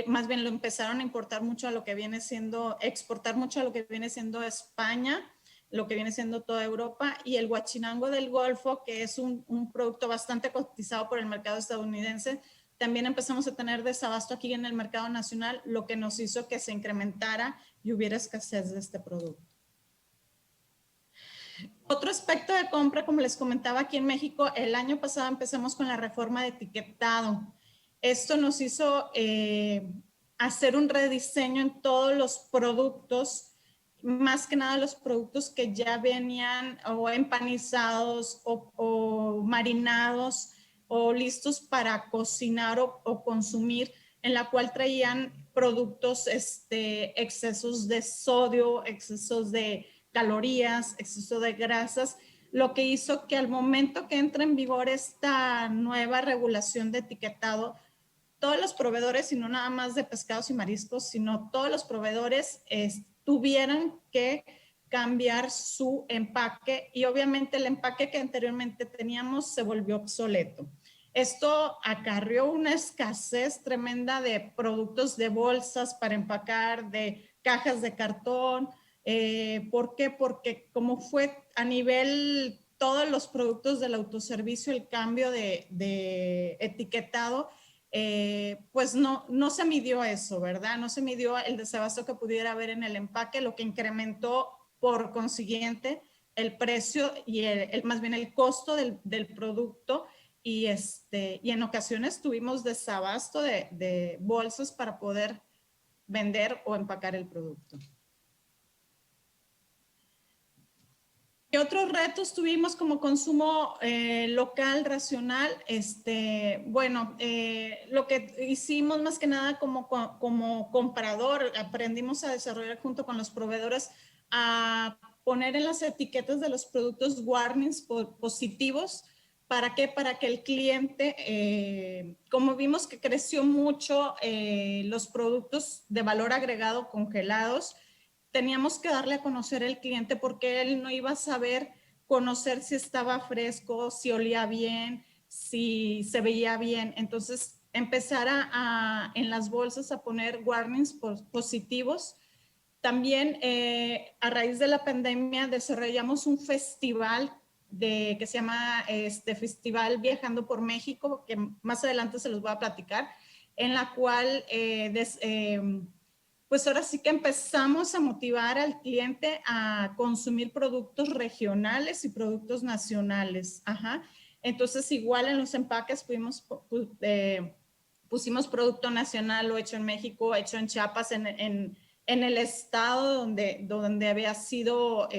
más bien lo empezaron a importar mucho a lo que viene siendo, exportar mucho a lo que viene siendo España, lo que viene siendo toda Europa, y el guachinango del Golfo, que es un producto bastante cotizado por el mercado estadounidense, también empezamos a tener desabasto aquí en el mercado nacional, lo que nos hizo que se incrementara y hubiera escasez de este producto. Otro aspecto de compra, como les comentaba, aquí en México, el año pasado empezamos con la reforma de etiquetado. Esto nos hizo hacer un rediseño en todos los productos, más que nada los productos que ya venían o empanizados o marinados o listos para cocinar o consumir, en la cual traían productos, excesos de sodio, excesos de calorías, exceso de grasas, lo que hizo que al momento que entra en vigor esta nueva regulación de etiquetado, todos los proveedores, y no nada más de pescados y mariscos, sino todos los proveedores tuvieran que cambiar su empaque y obviamente el empaque que anteriormente teníamos se volvió obsoleto. Esto acarrió una escasez tremenda de productos de bolsas para empacar, de cajas de cartón. ¿Por qué? Porque como fue a nivel todos los productos del autoservicio el cambio de etiquetado, pues no se midió eso, ¿verdad? No se midió el desabasto que pudiera haber en el empaque, lo que incrementó por consiguiente el precio y más bien el costo del producto y en ocasiones tuvimos desabasto de bolsas para poder vender o empacar el producto. ¿Qué otros retos tuvimos como consumo local, racional? Bueno, lo que hicimos más que nada como comprador, aprendimos a desarrollar junto con los proveedores a poner en las etiquetas de los productos warnings positivos. ¿Para qué? Para que el cliente, como vimos que creció mucho los productos de valor agregado congelados, teníamos que darle a conocer al cliente porque él no iba a saber conocer si estaba fresco, si olía bien, si se veía bien. Entonces, empezar en las bolsas a poner warnings positivos. También, a raíz de la pandemia, desarrollamos un festival que se llama Festival Viajando por México, que más adelante se los voy a platicar, en la cual pues ahora sí que empezamos a motivar al cliente a consumir productos regionales y productos nacionales. Ajá. Entonces, igual en los empaques pusimos producto nacional o hecho en México, hecho en Chiapas, en el estado donde había sido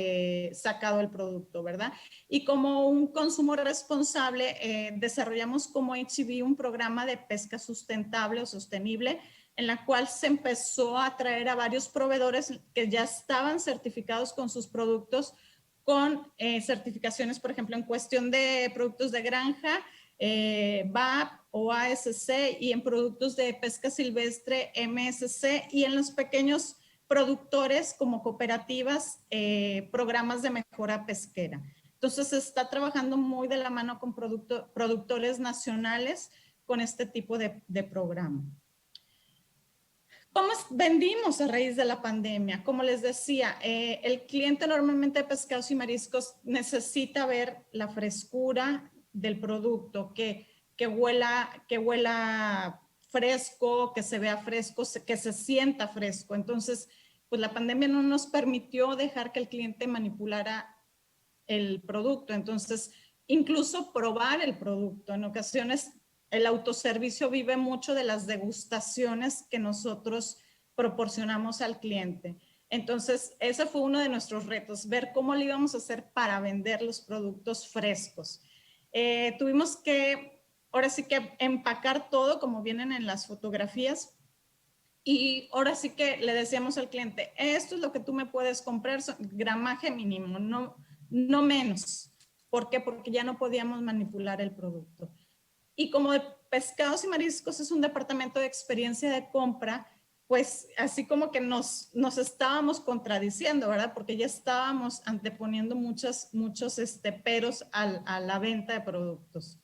sacado el producto, ¿verdad? Y como un consumo responsable, desarrollamos como H-E-B un programa de pesca sustentable o sostenible, en la cual se empezó a atraer a varios proveedores que ya estaban certificados con sus productos, con certificaciones, por ejemplo, en cuestión de productos de granja, VAP o ASC, y en productos de pesca silvestre, MSC, y en los pequeños productores como cooperativas, programas de mejora pesquera. Entonces, se está trabajando muy de la mano con productores nacionales con este tipo de programa. ¿Cómo vendimos a raíz de la pandemia? Como les decía, el cliente normalmente de pescados y mariscos necesita ver la frescura del producto, que huela fresco, que se vea fresco, que se sienta fresco. Entonces, pues la pandemia no nos permitió dejar que el cliente manipulara el producto. Entonces, incluso probar el producto. En ocasiones, el autoservicio vive mucho de las degustaciones que nosotros proporcionamos al cliente. Entonces, ese fue uno de nuestros retos, ver cómo le íbamos a hacer para vender los productos frescos. Tuvimos que, ahora sí que empacar todo como vienen en las fotografías, y ahora sí que le decíamos al cliente, esto es lo que tú me puedes comprar, gramaje mínimo, no menos. ¿Por qué? Porque ya no podíamos manipular el producto. Y como de pescados y mariscos es un departamento de experiencia de compra, pues así como que nos estábamos contradiciendo, ¿verdad? Porque ya estábamos anteponiendo muchos peros a la venta de productos.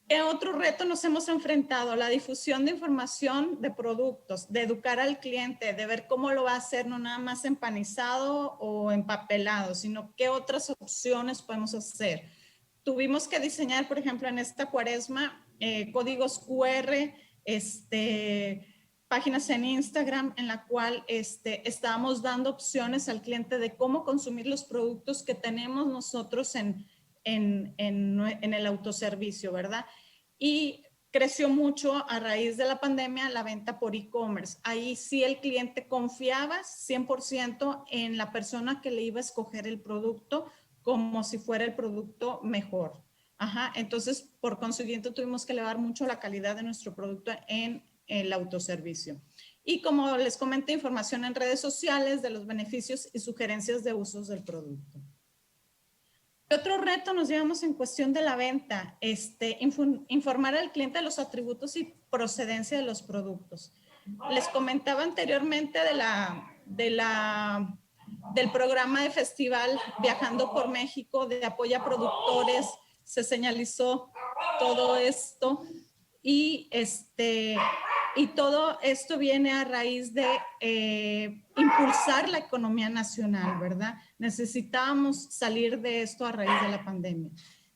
¿Qué otro reto nos hemos enfrentado? La difusión de información de productos, de educar al cliente, de ver cómo lo va a hacer, no nada más empanizado o empapelado, sino qué otras opciones podemos hacer. Tuvimos que diseñar, por ejemplo, en esta cuaresma, códigos QR, páginas en Instagram en la cual estábamos dando opciones al cliente de cómo consumir los productos que tenemos nosotros en el autoservicio, ¿verdad? Y creció mucho a raíz de la pandemia la venta por e-commerce. Ahí sí el cliente confiaba 100% en la persona que le iba a escoger el producto como si fuera el producto mejor. Ajá. Entonces, por consiguiente, tuvimos que elevar mucho la calidad de nuestro producto en el autoservicio. Y como les comenté, información en redes sociales de los beneficios y sugerencias de usos del producto. Otro reto nos llevamos en cuestión de la venta, informar al cliente de los atributos y procedencia de los productos. Les comentaba anteriormente del programa de festival Viajando por México, de apoyo a productores, se señalizó todo esto y todo esto viene a raíz de impulsar la economía nacional, ¿verdad? Necesitábamos salir de esto a raíz de la pandemia.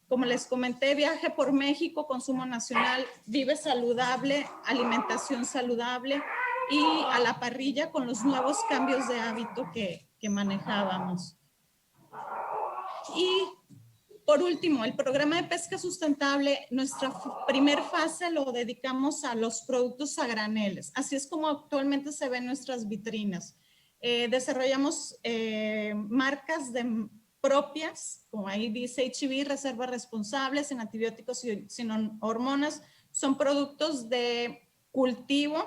Como les comenté, Viaje por México, consumo nacional, vive saludable, alimentación saludable y a la parrilla con los nuevos cambios de hábito que manejábamos. Y por último, el programa de pesca sustentable, nuestra primer fase lo dedicamos a los productos a graneles. Así es como actualmente se ven nuestras vitrinas. Desarrollamos marcas propias, como ahí dice HB, reservas responsables, sin antibióticos y sin hormonas, son productos de cultivo,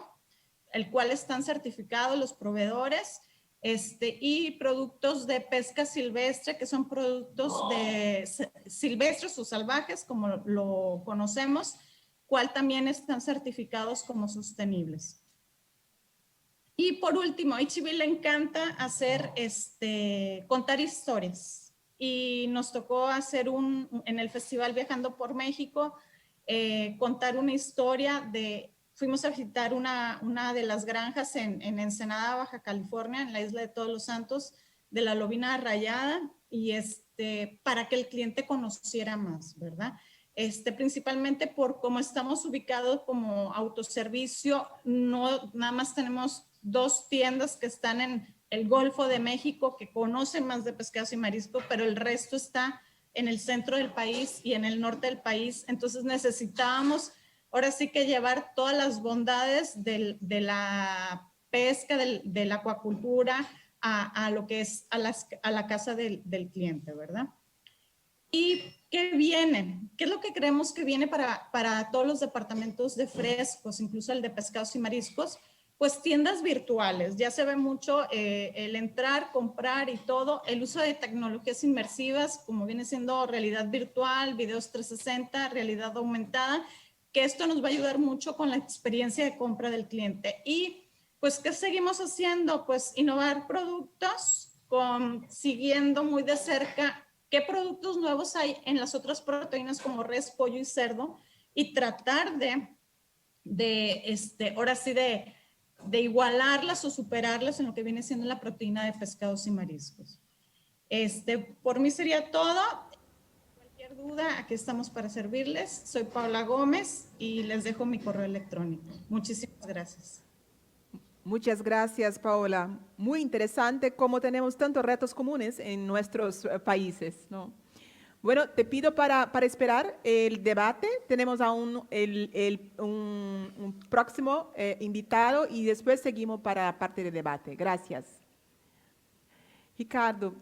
el cual están certificados los proveedores, y productos de pesca silvestre, que son productos silvestres o salvajes, como lo conocemos, cual también están certificados como sostenibles. Y por último, a HB le encanta hacer, contar historias. Y nos tocó hacer en el festival Viajando por México, contar una historia fuimos a visitar una de las granjas en Ensenada, Baja California, en la isla de Todos los Santos, de la lobina rayada, y para que el cliente conociera más, ¿verdad? Principalmente por cómo estamos ubicados como autoservicio, no nada más tenemos 2 tiendas que están en el Golfo de México, que conocen más de pescados y marisco, pero el resto está en el centro del país y en el norte del país. Entonces necesitábamos ahora sí que llevar todas las bondades de la pesca, de la acuacultura, a lo que es a la casa del cliente, ¿verdad? ¿Y qué viene? ¿Qué es lo que creemos que viene para todos los departamentos de frescos, incluso el de pescados y mariscos? Pues tiendas virtuales. Ya se ve mucho el entrar, comprar y todo. El uso de tecnologías inmersivas, como viene siendo realidad virtual, videos 360, realidad aumentada, que esto nos va a ayudar mucho con la experiencia de compra del cliente. Y pues, ¿qué seguimos haciendo? Pues innovar productos, siguiendo muy de cerca qué productos nuevos hay en las otras proteínas como res, pollo y cerdo, y tratar ahora sí de igualarlas o superarlas en lo que viene siendo la proteína de pescados y mariscos. Por mí sería todo. Cualquier duda, aquí estamos para servirles. Soy Paula Gómez y les dejo mi correo electrónico. Muchísimas gracias. Muchas gracias, Paola. Muy interesante cómo tenemos tantos retos comunes en nuestros países, ¿no? Bueno, te pido para esperar el debate. Tenemos aún un próximo invitado y después seguimos para la parte de debate. Gracias. Ricardo,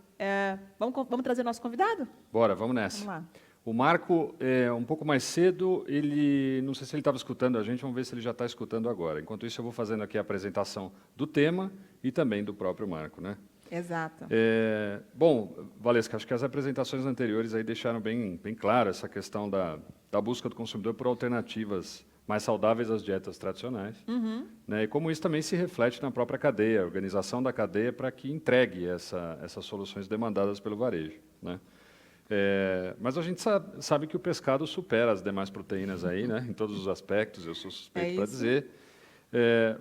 vamos trazer nosso convidado? Bora, vamos nessa. Vamos lá. O Marco, um pouco mais cedo, não sei se ele estava escutando a gente, vamos ver se ele já está escutando agora. Enquanto isso, eu vou fazendo aqui a apresentação do tema e também do próprio Marco, né? Exato. Bom, Valesca, acho que as apresentações anteriores aí deixaram bem claro essa questão da busca do consumidor por alternativas mais saudáveis às dietas tradicionais, né? E como isso também se reflete na própria cadeia, a organização da cadeia para que entregue essas soluções demandadas pelo varejo, né? Mas a gente sabe que o pescado supera as demais proteínas aí, né? Em todos os aspectos, eu sou suspeito para dizer.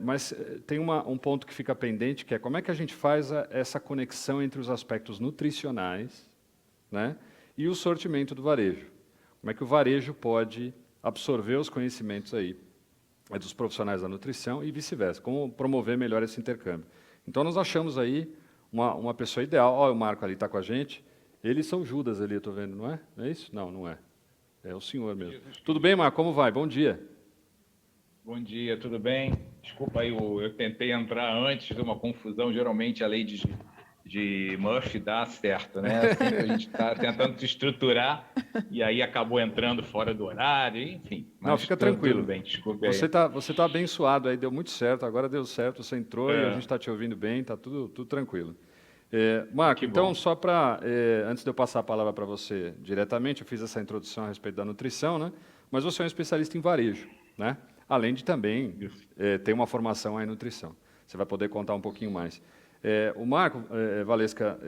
Mas tem um ponto que fica pendente, que é como é que a gente faz essa conexão entre os aspectos nutricionais, né, e o sortimento do varejo. Como é que o varejo pode absorver os conhecimentos aí dos profissionais da nutrição e vice-versa, como promover melhor esse intercâmbio. Então, nós achamos aí uma pessoa ideal. Olha, o Marco ali está com a gente. Eles são Judas ali, eu estou vendo, não é? Não é isso? Não, não é. É o senhor mesmo. Tudo bem, Marco? Como vai? Bom dia. Bom dia, tudo bem? Desculpa aí, eu tentei entrar antes de uma confusão. Geralmente a lei de Murphy dá certo, né? Sempre a gente está tentando se estruturar e aí acabou entrando fora do horário, enfim. Não, fica tranquilo. Tudo bem, desculpe aí. Você tá abençoado aí, deu muito certo, agora deu certo, você entrou e a gente está te ouvindo bem, está tudo tranquilo. Marco, então, só para, antes de eu passar a palavra para você diretamente, eu fiz essa introdução a respeito da nutrição, né? Mas você é um especialista em varejo, né? Além de também ter uma formação em nutrição. Você vai poder contar um pouquinho mais. O Marco, Valesca,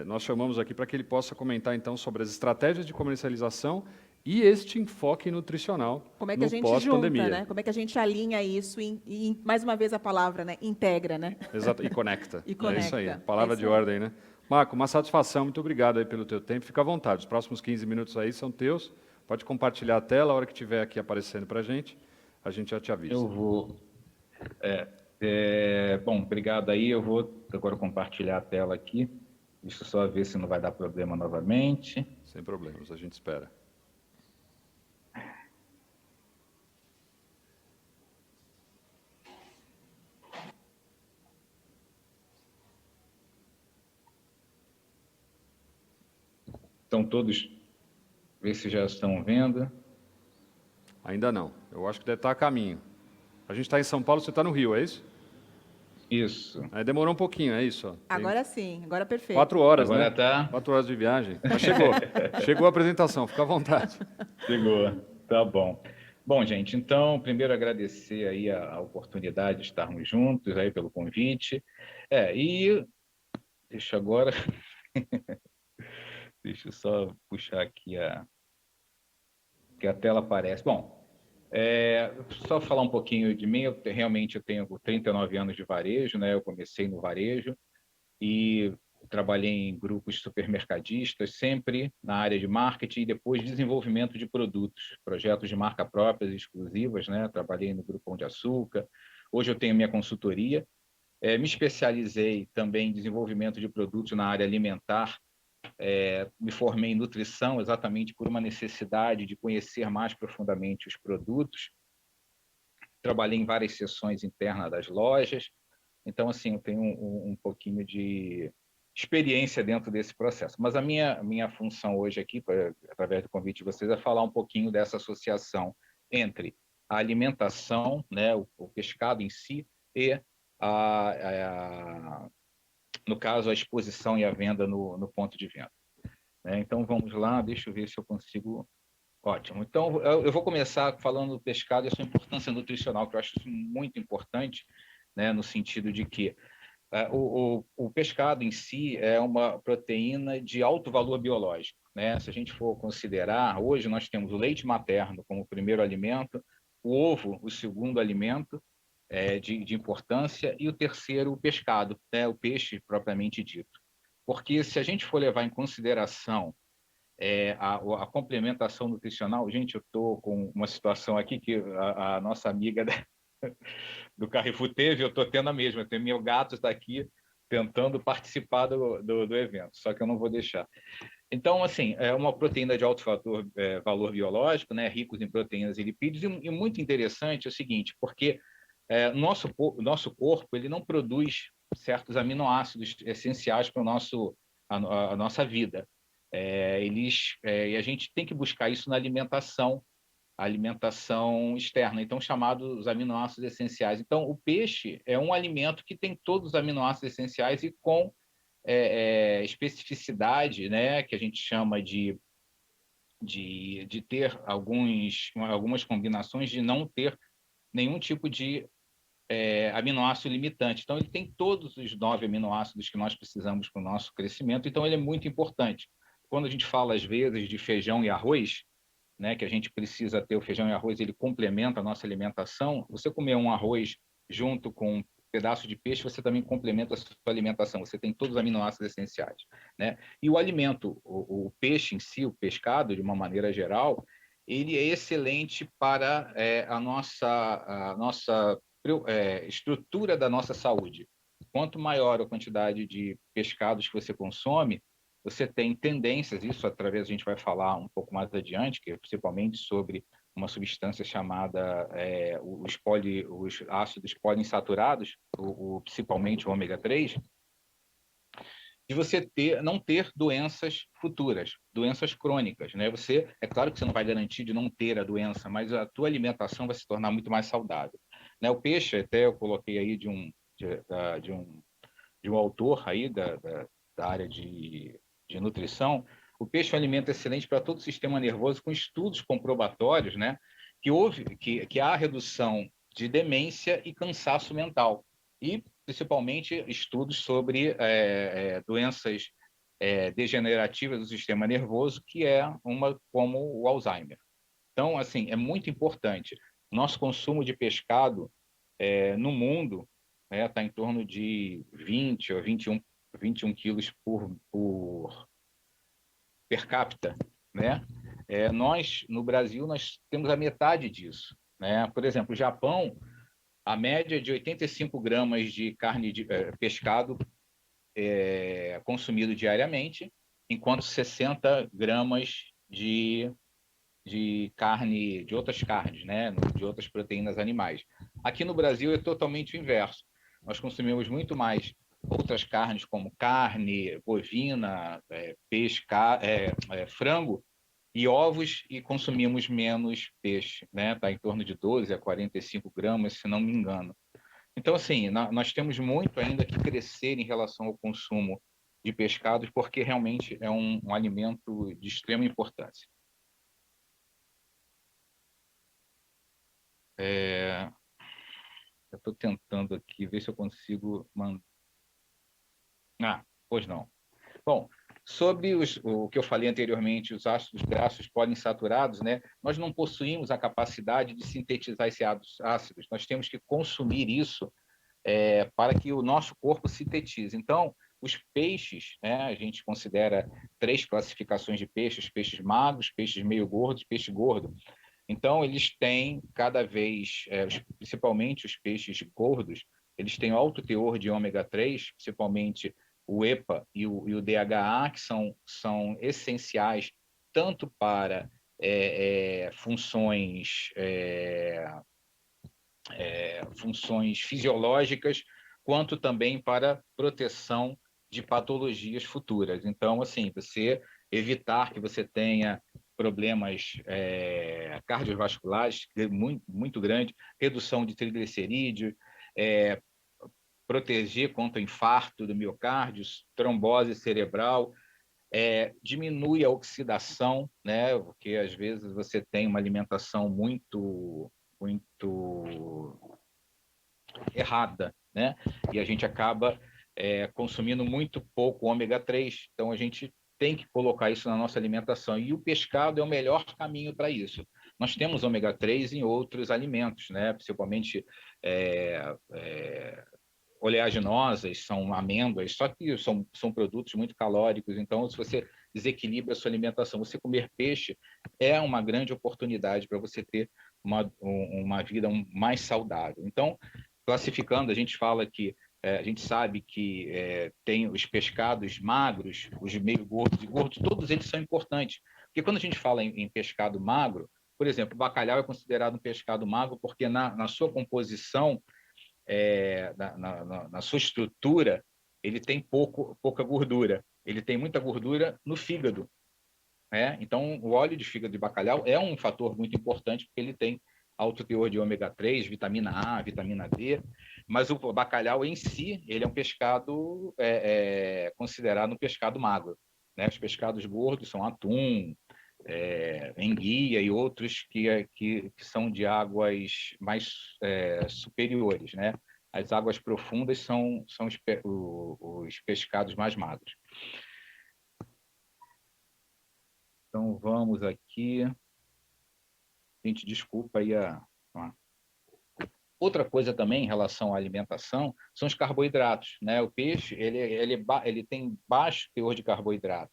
nós chamamos aqui para que ele possa comentar, então, sobre as estratégias de comercialização e este enfoque nutricional como é que no a gente pós-pandemia. junta, né? Como é que a gente alinha isso e mais uma vez a palavra, né? Integra, né? Exato, e conecta. E conecta. É isso aí, palavra de ordem, né? Marco, uma satisfação, muito obrigado aí pelo teu tempo. Fica à vontade, os próximos 15 minutos aí são teus. Pode compartilhar a tela, a hora que estiver aqui aparecendo para a gente já te avisa. Eu vou... bom, obrigado aí. Eu vou agora compartilhar a tela aqui. Deixa eu só ver se não vai dar problema novamente. Sem problemas, a gente espera. estão todos... Ver se já estão vendo. Ainda não. Eu acho que deve estar a caminho. A gente está em São Paulo, você está no Rio, é isso? Isso. Aí demorou um pouquinho, é isso? Ó. Agora sim, agora perfeito. 4 horas, Agora né? tá. 4 horas de viagem. Mas chegou. Chegou a apresentação, fica à vontade. Chegou. Tá bom. Bom, gente, então, primeiro agradecer aí a oportunidade de estarmos juntos aí pelo convite. E deixa agora... Deixa eu só puxar aqui que a tela aparece. Bom, só falar um pouquinho de mim. Realmente eu tenho 39 anos de varejo, né? Eu comecei no varejo e trabalhei em grupos supermercadistas, sempre na área de marketing e depois desenvolvimento de produtos, projetos de marca próprias e exclusivas, né? Trabalhei no Grupo Pão de Açúcar. Hoje eu tenho minha consultoria. Me especializei também em desenvolvimento de produtos na área alimentar. Me formei em nutrição exatamente por uma necessidade de conhecer mais profundamente os produtos. Trabalhei em várias seções internas das lojas. Então, assim, eu tenho um pouquinho de experiência dentro desse processo. Mas a minha função hoje aqui, através do convite de vocês, é falar um pouquinho dessa associação entre a alimentação, né, o pescado em si, e no caso, a exposição e a venda no ponto de venda. Então, vamos lá, deixa eu ver se eu consigo... Ótimo. Então, eu vou começar falando do pescado e a sua importância nutricional, que eu acho isso muito importante, né, no sentido de que o pescado em si é uma proteína de alto valor biológico, né? Se a gente for considerar, hoje nós temos o leite materno como o primeiro alimento, o ovo, o segundo alimento, de importância, e o terceiro, o pescado, né? O peixe propriamente dito. Porque se a gente for levar em consideração a complementação nutricional, gente, eu estou com uma situação aqui que a nossa amiga do Carrefour teve, eu estou tendo a mesma. Meu gato está aqui tentando participar do evento, só que eu não vou deixar. Então, assim, é uma proteína de alto valor biológico, né? Ricos em proteínas e lipídios, e muito interessante é o seguinte, porque nosso corpo ele não produz certos aminoácidos essenciais para a nossa vida. E a gente tem que buscar isso na alimentação externa, então chamados aminoácidos essenciais. Então, o peixe é um alimento que tem todos os aminoácidos essenciais e com especificidade, né, que a gente chama de ter algumas combinações de não ter nenhum tipo de aminoácido limitante. Então, ele tem todos os 9 aminoácidos que nós precisamos para o nosso crescimento, então ele é muito importante. Quando a gente fala, às vezes, de feijão e arroz, né, que a gente precisa ter o feijão e arroz, ele complementa a nossa alimentação. Você comer um arroz junto com um pedaço de peixe, você também complementa a sua alimentação. Você tem todos os aminoácidos essenciais, né? E o alimento, o peixe em si, o pescado, de uma maneira geral, ele é excelente para a nossa estrutura da nossa saúde. Quanto maior a quantidade de pescados que você consome, você tem tendências, isso através, a gente vai falar um pouco mais adiante, que é principalmente sobre uma substância chamada os ácidos poliinsaturados, principalmente o ômega 3, de você não ter doenças futuras, doenças crônicas, né? É claro que você não vai garantir de não ter a doença, mas a tua alimentação vai se tornar muito mais saudável, né? O peixe, até eu coloquei aí de um autor aí da área de nutrição, o peixe é um alimento excelente para todo o sistema nervoso, com estudos comprobatórios, né, que há redução de demência e cansaço mental, e principalmente estudos sobre doenças degenerativas do sistema nervoso, que como o Alzheimer. Então, assim, é muito importante. Nosso consumo de pescado no mundo está em torno de 20 ou 21 quilos per capita, né? Nós, no Brasil, nós temos a metade disso, né? Por exemplo, o Japão, a média é de 85 gramas de carne de pescado consumido diariamente, enquanto 60 gramas de carne, de outras carnes, né? De outras proteínas animais. Aqui no Brasil é totalmente o inverso. Nós consumimos muito mais outras carnes como carne bovina, peixe, frango e ovos, e consumimos menos peixe, né? Está em torno de 12 a 45 gramas, se não me engano. Então, assim, nós temos muito ainda que crescer em relação ao consumo de pescados, porque realmente é um alimento de extrema importância. Eu estou tentando aqui ver se eu consigo mandar. Ah, pois não. Bom, sobre o que eu falei anteriormente, os ácidos graxos poliinsaturados, né? Nós não possuímos a capacidade de sintetizar esses ácidos. Nós temos que consumir isso para que o nosso corpo sintetize. Então, os peixes, né? A gente considera 3 classificações de peixes: peixes magros, peixes meio gordos, peixe gordo. Então, eles têm cada vez, principalmente os peixes gordos, eles têm alto teor de ômega 3, principalmente o EPA e o DHA, que são essenciais tanto para funções fisiológicas, quanto também para proteção de patologias futuras. Então, assim, você evitar que você tenha problemas cardiovasculares muito, muito grandes, redução de triglicerídeos, proteger contra infarto do miocárdio, trombose cerebral, diminui a oxidação, né? Porque às vezes você tem uma alimentação muito errada, né? E a gente acaba consumindo muito pouco ômega 3, então a gente tem que colocar isso na nossa alimentação, e o pescado é o melhor caminho para isso. Nós temos ômega 3 em outros alimentos, né? Principalmente oleaginosas, são amêndoas, só que são produtos muito calóricos. Então, se você desequilibra a sua alimentação, você comer peixe é uma grande oportunidade para você ter uma vida mais saudável. Então, classificando, a gente fala que a gente sabe que tem os pescados magros, os meio gordos e gordos, todos eles são importantes. Porque quando a gente fala em pescado magro, por exemplo, o bacalhau é considerado um pescado magro porque na sua composição, na sua estrutura, ele tem pouca gordura. Ele tem muita gordura no fígado. Então, o óleo de fígado de bacalhau é um fator muito importante, porque ele tem alto teor de ômega 3, vitamina A, vitamina D, mas o bacalhau em si, ele é um pescado considerado um pescado magro, né? Os pescados gordos são atum, enguia e outros que são de águas mais superiores, né? As águas profundas são os pescados mais magros. Então, vamos aqui. Gente, desculpa aí Outra coisa também em relação à alimentação são os carboidratos, né? O peixe, ele tem baixo teor de carboidrato,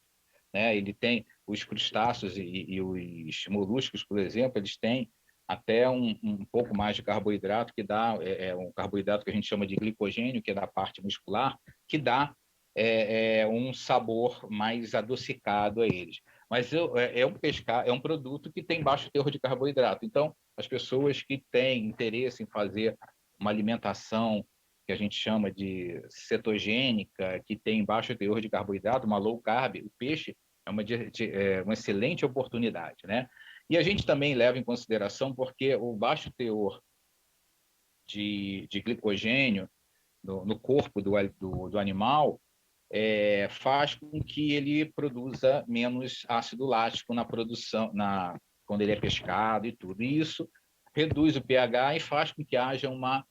né? Ele tem os crustáceos e os moluscos, por exemplo, eles têm até um pouco mais de carboidrato, que dá um carboidrato que a gente chama de glicogênio, que é da parte muscular, que dá um sabor mais adocicado a eles. Mas é um produto que tem baixo teor de carboidrato. Então, as pessoas que têm interesse em fazer uma alimentação que a gente chama de cetogênica, que tem baixo teor de carboidrato, uma low carb, o peixe é uma excelente oportunidade, né? E a gente também leva em consideração porque o baixo teor de glicogênio no corpo do animal faz com que ele produza menos ácido lático na produção, quando ele é pescado e tudo. E isso reduz o pH e faz com que haja uma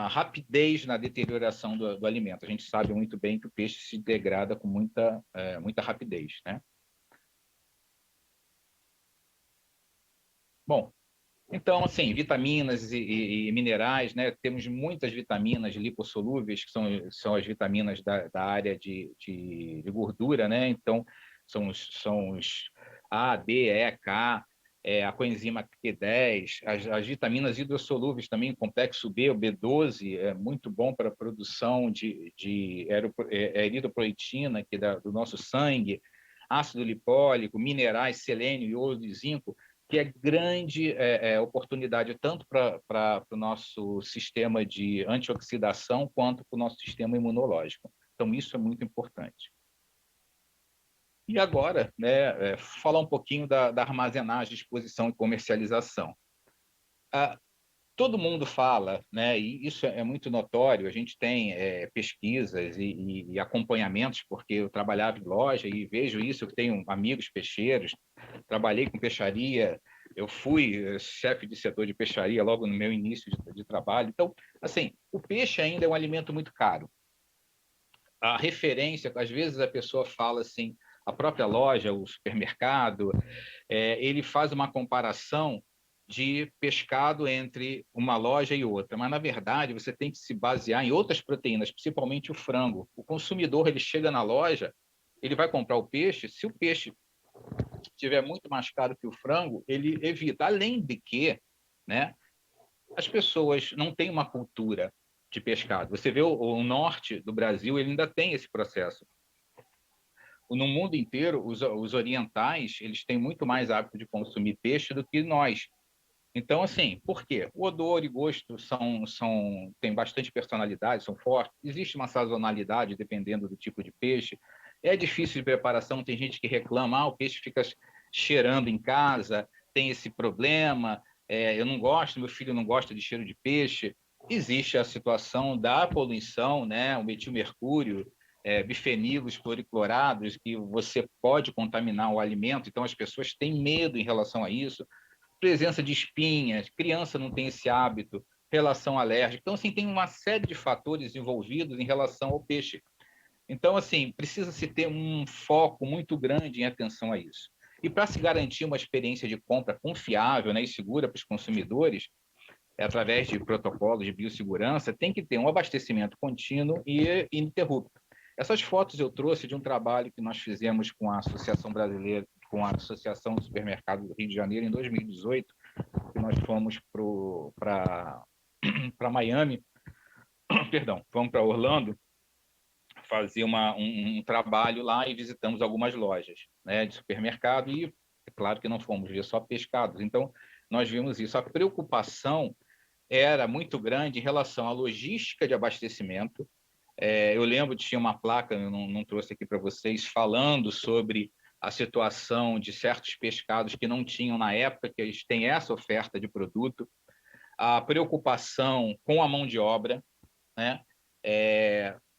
rapidez na deterioração do alimento. A gente sabe muito bem que o peixe se degrada com muita rapidez, né? Bom, então, assim, vitaminas e minerais, né? Temos muitas vitaminas lipossolúveis, que são as vitaminas da área de gordura, né? Então, são os A, B, E, K, a coenzima Q10, as vitaminas hidrossolúveis também, complexo B, o B12, é muito bom para a produção de eritropoetina, que é do nosso sangue, ácido lipólico, minerais, selênio, iodo e zinco, que é grande oportunidade tanto para o nosso sistema de antioxidação quanto para o nosso sistema imunológico. Então, isso é muito importante. E agora, né, falar um pouquinho da armazenagem, exposição e comercialização. Todo mundo fala, né, e isso é muito notório, a gente tem pesquisas e acompanhamentos, porque eu trabalhava em loja e vejo isso, eu tenho amigos peixeiros, trabalhei com peixaria, eu fui chefe de setor de peixaria logo no meu início de trabalho. Então, assim, o peixe ainda é um alimento muito caro. A referência, às vezes a pessoa fala assim, a própria loja, o supermercado, ele faz uma comparação de pescado entre uma loja e outra, mas na verdade você tem que se basear em outras proteínas, principalmente o frango. O consumidor, ele chega na loja, ele vai comprar o peixe, se o peixe estiver muito mais caro que o frango, ele evita. Além de que, né, as pessoas não têm uma cultura de pescado. Você vê o norte do Brasil, ele ainda tem esse processo. No mundo inteiro, os orientais, eles têm muito mais hábito de consumir peixe do que nós. Então, assim, por quê? O odor e gosto têm bastante personalidade, são fortes. Existe uma sazonalidade dependendo do tipo de peixe. É difícil de preparação, tem gente que reclama, o peixe fica cheirando em casa, tem esse problema, eu não gosto, meu filho não gosta de cheiro de peixe. Existe a situação da poluição, né? O metilmercúrio, bifenilos cloriclorados, que você pode contaminar o alimento, então as pessoas têm medo em relação a isso. Presença de espinhas, criança não tem esse hábito, relação alérgica. Então, assim, tem uma série de fatores envolvidos em relação ao peixe. Então, assim, precisa-se ter um foco muito grande em atenção a isso. E para se garantir uma experiência de compra confiável, né, e segura para os consumidores, através de protocolos de biossegurança, tem que ter um abastecimento contínuo e ininterrupto. Essas fotos eu trouxe de um trabalho que nós fizemos com a Associação Brasileira, com a Associação do Supermercado do Rio de Janeiro, em 2018, que nós fomos para Miami, perdão, fomos para Orlando, fazer um trabalho lá e visitamos algumas lojas, né, de supermercado e, é claro que não fomos ver só pescados. Então, nós vimos isso. A preocupação era muito grande em relação à logística de abastecimento. Eu lembro que tinha uma placa, eu não trouxe aqui para vocês, falando sobre a situação de certos pescados que não tinham na época, que eles têm essa oferta de produto, a preocupação com a mão de obra, né?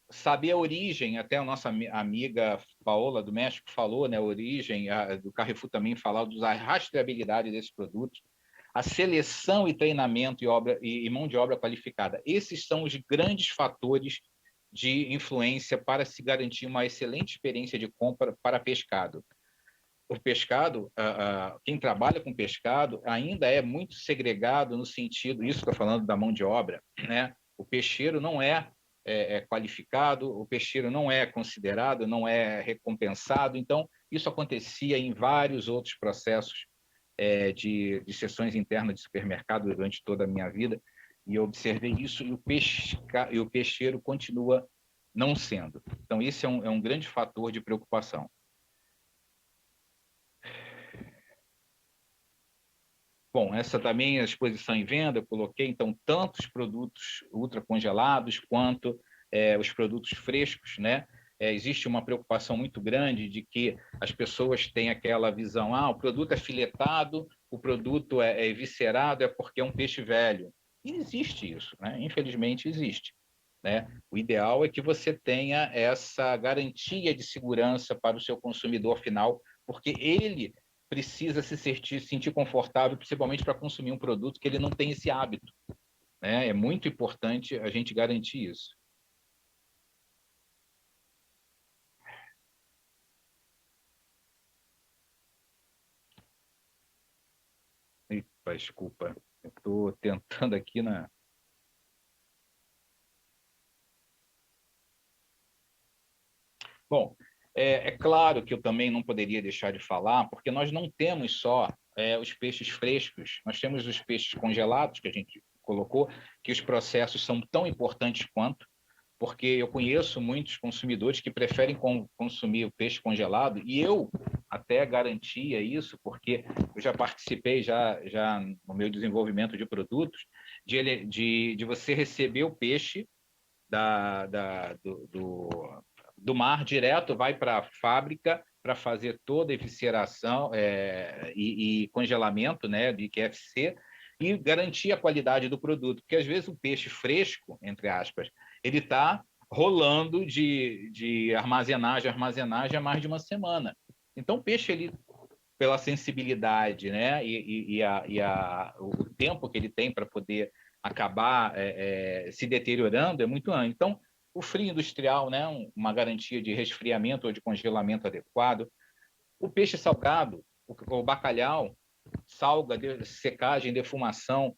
Saber a origem, até a nossa amiga Paola do México falou, né? A origem, do Carrefour também falou da rastreabilidade desses produtos, a seleção e treinamento e mão de obra qualificada. Esses são os grandes fatores de influência para se garantir uma excelente experiência de compra para pescado. O pescado, quem trabalha com pescado ainda é muito segregado no sentido, isso estou falando da mão de obra, né? O peixeiro não é qualificado, o peixeiro não é considerado, não é recompensado. Então, isso acontecia em vários outros processos de sessões internas de supermercado durante toda a minha vida, e eu observei isso, e o peixeiro continua não sendo. Então, esse é um grande fator de preocupação. Bom, essa também é a exposição em venda, eu coloquei, então, tanto os produtos ultracongelados quanto os produtos frescos, né? Existe uma preocupação muito grande de que as pessoas têm aquela visão, o produto é filetado, o produto é viscerado, é porque é um peixe velho. E existe isso, né? Infelizmente existe, né? O ideal é que você tenha essa garantia de segurança para o seu consumidor final, porque ele precisa se sentir confortável, principalmente para consumir um produto que ele não tem esse hábito, né? É muito importante a gente garantir isso. Eita, desculpa, eu estou tentando aqui na... Bom, é claro que eu também não poderia deixar de falar, porque nós não temos só os peixes frescos, nós temos os peixes congelados, que a gente colocou, que os processos são tão importantes quanto, porque eu conheço muitos consumidores que preferem consumir o peixe congelado, e eu, até garantia isso, porque eu já participei já no meu desenvolvimento de produtos, de você receber o peixe do mar direto, vai para a fábrica para fazer toda a evisceração e congelamento, né, de QFC, e garantir a qualidade do produto, porque às vezes o peixe fresco, entre aspas, ele está rolando de armazenagem há mais de uma semana. Então, o peixe, ele, pela sensibilidade, né, o tempo que ele tem para poder acabar se deteriorando é muito grande. Então, o frio industrial, né, uma garantia de resfriamento ou de congelamento adequado. O peixe salgado, o bacalhau, salga, secagem, defumação,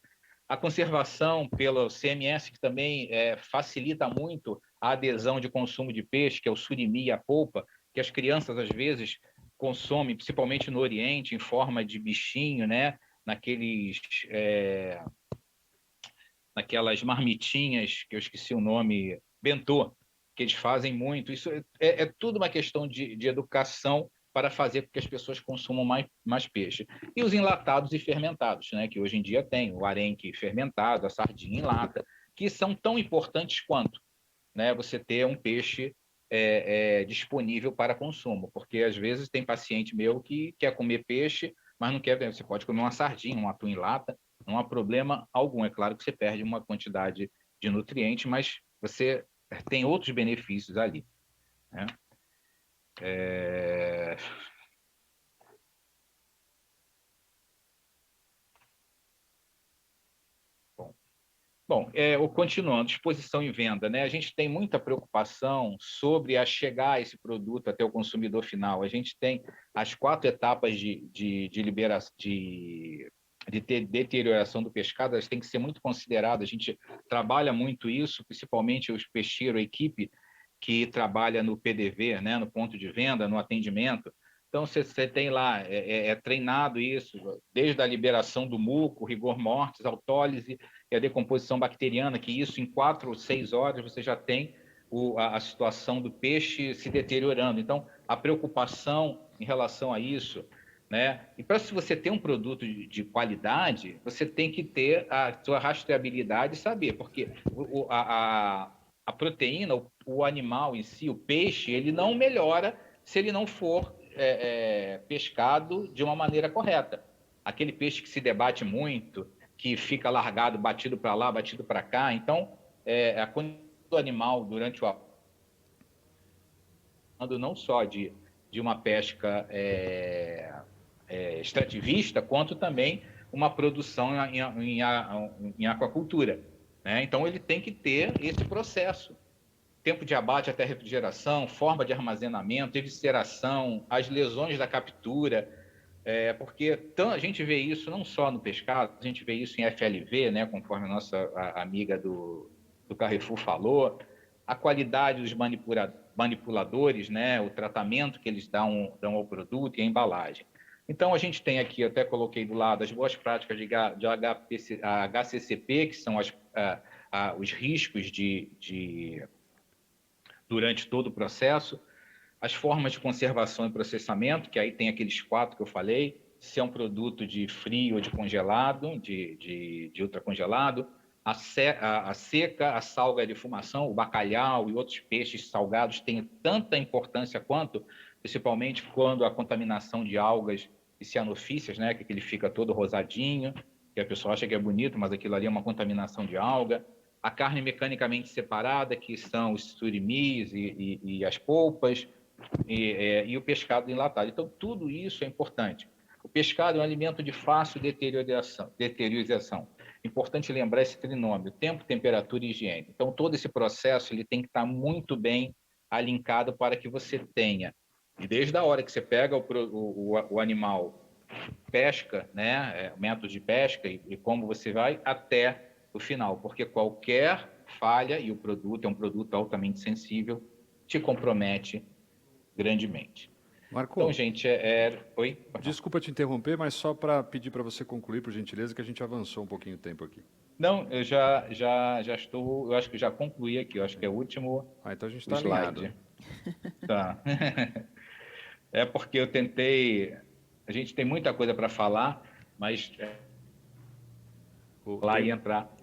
a conservação pelo CMS, que também facilita muito a adesão de consumo de peixe, que é o surimi e a polpa, que as crianças, às vezes, consomem, principalmente no Oriente, em forma de bichinho, né? Naquelas marmitinhas, que eu esqueci o nome, bentô, que eles fazem muito. Isso é tudo uma questão de educação para fazer com que as pessoas consumam mais peixe. E os enlatados e fermentados, né, que hoje em dia tem o arenque fermentado, a sardinha em lata, que são tão importantes quanto, né, você ter um peixe disponível para consumo, porque às vezes tem paciente meu que quer comer peixe, mas não quer. Você pode comer uma sardinha, um atum em lata, não há problema algum. É claro que você perde uma quantidade de nutrientes, mas você tem outros benefícios ali, né? Bom, continuando, exposição e venda, né? A gente tem muita preocupação sobre a chegar esse produto até o consumidor final. A gente tem as 4 etapas de deterioração do pescado, elas têm que ser muito consideradas. A gente trabalha muito isso, principalmente os peixeiros, a equipe que trabalha no PDV, né? No ponto de venda, no atendimento. Então, você tem lá, treinado isso, desde a liberação do muco, rigor mortis, autólise e a decomposição bacteriana, que isso em 4 ou 6 horas você já tem a situação do peixe se deteriorando. Então, a preocupação em relação a isso, né? E para se você ter um produto de qualidade, você tem que ter a sua rastreabilidade e saber, porque a proteína, o animal em si, o peixe, ele não melhora se ele não for pescado de uma maneira correta. Aquele peixe que se debate muito, que fica largado, batido para lá, batido para cá. Então, a condição do animal durante o não só de uma pesca extrativista, quanto também uma produção em aquacultura, né? Então, ele tem que ter esse processo. Tempo de abate até refrigeração, forma de armazenamento, evisceração, as lesões da captura, porque a gente vê isso não só no pescado, a gente vê isso em FLV, né, conforme a nossa amiga do Carrefour falou, a qualidade dos manipuladores, né, o tratamento que eles dão ao produto e a embalagem. Então, a gente tem aqui, até coloquei do lado, as boas práticas de HCCP, que são os riscos durante todo o processo, as formas de conservação e processamento, que aí tem aqueles 4 que eu falei, se é um produto de frio ou de congelado, de ultracongelado, a seca, a salga de defumação, o bacalhau e outros peixes salgados têm tanta importância quanto, principalmente quando a contaminação de algas e cianofícias, né, que ele fica todo rosadinho, que a pessoa acha que é bonito, mas aquilo ali é uma contaminação de alga. A carne mecanicamente separada, que são os surimis e as polpas, e o pescado enlatado. Então, tudo isso é importante. O pescado é um alimento de fácil deteriorização. Importante lembrar esse trinômio: tempo, temperatura e higiene. Então, todo esse processo ele tem que estar muito bem alinkado para que você tenha, e desde a hora que você pega o animal, pesca, né, método de pesca e como você vai, até o final, porque qualquer falha, e o produto é um produto altamente sensível, te compromete grandemente. Marco, então, gente, Oi? Desculpa te interromper, mas só para pedir para você concluir, por gentileza, que a gente avançou um pouquinho o tempo aqui. Não, eu já estou, eu acho que já concluí aqui, eu acho que é o último então a gente está slide. alinhado. Tá. É porque eu tentei... A gente tem muita coisa para falar, mas lá e entrar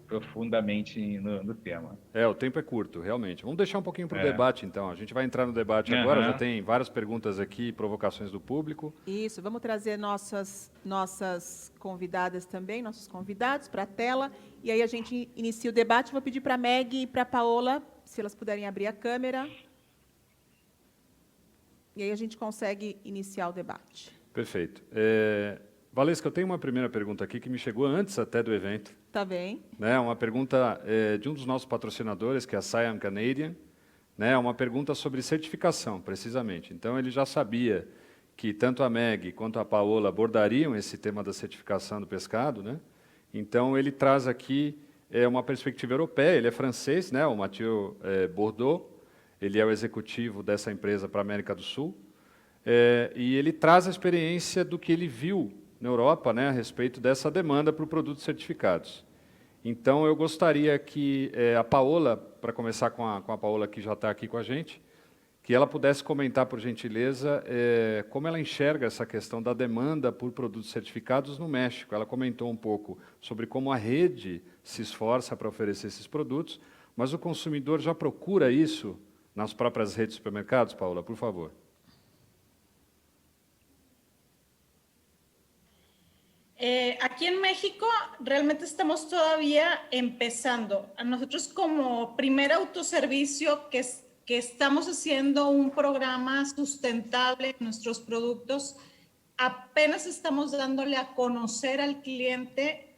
profundamente no tema. O tempo é curto, realmente. Vamos deixar um pouquinho para o debate, então. A gente vai entrar no debate agora, já tem várias perguntas aqui, provocações do público. Isso, vamos trazer nossas convidadas também, nossos convidados para a tela, e aí a gente inicia o debate. Vou pedir para a Meg e para a Paola, se elas puderem abrir a câmera. E aí a gente consegue iniciar o debate. Perfeito. Valesca, eu tenho uma primeira pergunta aqui que me chegou antes até do evento. Tá bem. Né, uma pergunta de um dos nossos patrocinadores, que é a Siam Canadian, né, uma pergunta sobre certificação, precisamente. Então, ele já sabia que tanto a Meg quanto a Paola abordariam esse tema da certificação do pescado, né? Então, ele traz aqui uma perspectiva europeia. Ele é francês, né, o Mathieu Bordeaux, ele é o executivo dessa empresa para a América do Sul, e ele traz a experiência do que ele viu na Europa, né, a respeito dessa demanda por produtos certificados. Então, eu gostaria que a Paola, para começar com a Paola que já está aqui com a gente, que ela pudesse comentar, por gentileza, como ela enxerga essa questão da demanda por produtos certificados no México. Ela comentou um pouco sobre como a rede se esforça para oferecer esses produtos, mas o consumidor já procura isso nas próprias redes de supermercados, Paola, por favor. Aquí en México realmente estamos todavía empezando. A nosotros como primer autoservicio que estamos haciendo un programa sustentable en nuestros productos, apenas estamos dándole a conocer al cliente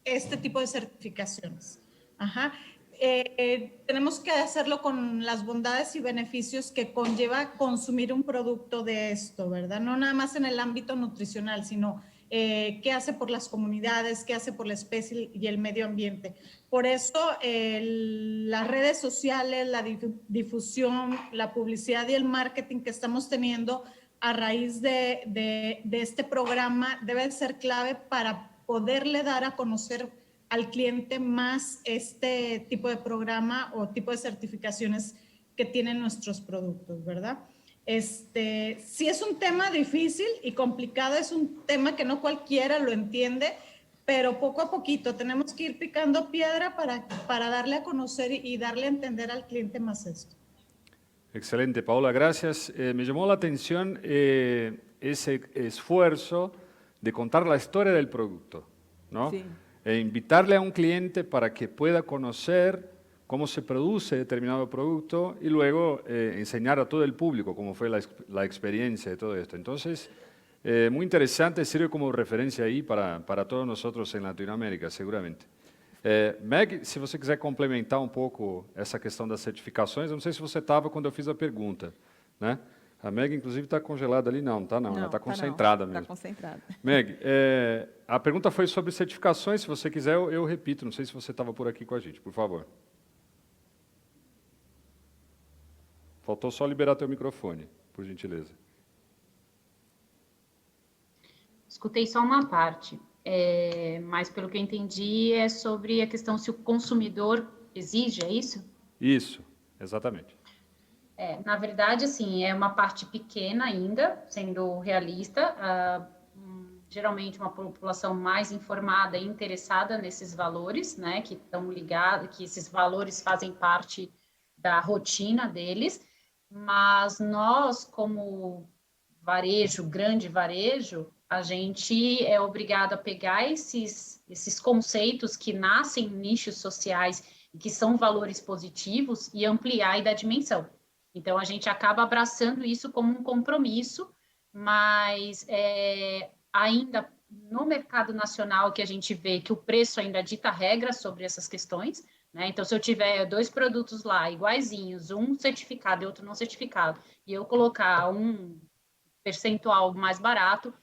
este tipo de certificaciones. Ajá. Tenemos que hacerlo con las bondades y beneficios que conlleva consumir un producto de esto, ¿verdad? No nada más en el ámbito nutricional, sino qué hace por las comunidades, qué hace por la especie y el medio ambiente. Por eso las redes sociales, la difusión, la publicidad y el marketing que estamos teniendo a raíz de este programa debe ser clave para poderle dar a conocer al cliente más este tipo de programa o tipo de certificaciones que tienen nuestros productos, ¿verdad? Sí es un tema difícil y complicado, es un tema que no cualquiera lo entiende, pero poco a poquito tenemos que ir picando piedra para darle a conocer y darle a entender al cliente más esto. Excelente, Paola, gracias. Me llamó la atención ese esfuerzo de contar la historia del producto, ¿no? Sí. Invitarle a un cliente para que pueda conocer cómo se produce determinado producto y luego enseñar a todo el público cómo fue la experiencia de todo esto. Entonces, muy interesante, sirve como referencia ahí para todos nosotros en Latinoamérica, seguramente. Meg, se você quiser complementar um pouco essa questão das certificações, eu não sei se você estava quando eu fiz a pergunta, né? A Meg, inclusive, está congelada ali. Não está não, ela está concentrada mesmo. Está concentrada. Meg, a pergunta foi sobre certificações. Se você quiser, eu repito. Não sei se você estava por aqui com a gente, por favor. Faltou só liberar teu microfone, por gentileza. Escutei só uma parte, mas pelo que eu entendi é sobre a questão se o consumidor exige, é isso? Isso, exatamente. Na verdade, assim, é uma parte pequena ainda, sendo realista, geralmente uma população mais informada e interessada nesses valores, né, que estão ligados, que esses valores fazem parte da rotina deles, mas nós, como varejo, grande varejo, a gente é obrigado a pegar esses conceitos que nascem em nichos sociais e que são valores positivos e ampliar e dar dimensão. Então, a gente acaba abraçando isso como um compromisso, mas ainda no mercado nacional que a gente vê que o preço ainda dita regras sobre essas questões, né? Então, se eu tiver 2 produtos lá iguaizinhos, um certificado e outro não certificado, e eu colocar um percentual mais barato,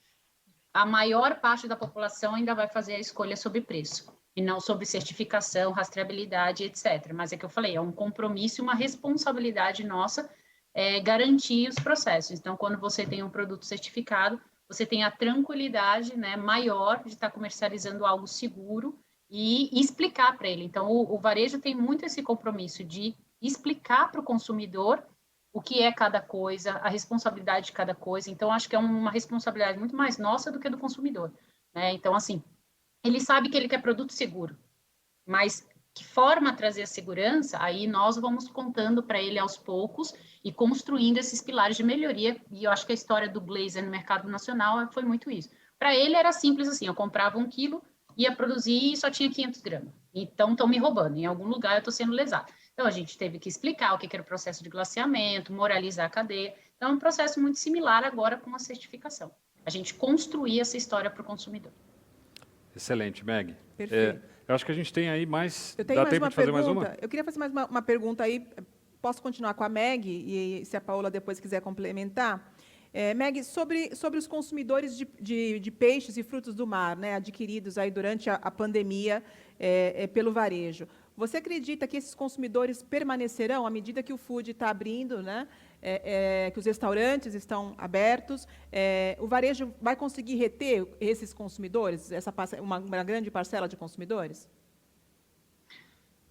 a maior parte da população ainda vai fazer a escolha sobre preço, e não sobre certificação, rastreabilidade, etc. Mas é que eu falei, é um compromisso e uma responsabilidade nossa garantir os processos. Então, quando você tem um produto certificado, você tem a tranquilidade, né, maior de estar comercializando algo seguro e explicar para ele. Então, o varejo tem muito esse compromisso de explicar para o consumidor o que é cada coisa, a responsabilidade de cada coisa. Então, acho que é uma responsabilidade muito mais nossa do que do consumidor, né? Então, assim, ele sabe que ele quer produto seguro, mas que forma trazer a segurança, aí nós vamos contando para ele aos poucos e construindo esses pilares de melhoria. E eu acho que a história do Blazer no mercado nacional foi muito isso. Para ele era simples assim, eu comprava 1 quilo, ia produzir e só tinha 500 gramas. Então, estão me roubando, em algum lugar eu estou sendo lesado. Então, a gente teve que explicar o que era o processo de glaciamento, moralizar a cadeia. Então, é um processo muito similar agora com a certificação. A gente construir essa história para o consumidor. Excelente, Meg. Perfeito. Eu acho que a gente tem aí mais... Eu tenho Dá mais tempo uma de fazer pergunta. mais uma? Eu queria fazer mais uma pergunta aí. Posso continuar com a Meg? E se a Paola depois quiser complementar. Meg, sobre os consumidores de peixes e frutos do mar, né, adquiridos aí durante a pandemia pelo varejo. Você acredita que esses consumidores permanecerão à medida que o food está abrindo, né, que os restaurantes estão abertos? O varejo vai conseguir reter esses consumidores, uma grande parcela de consumidores?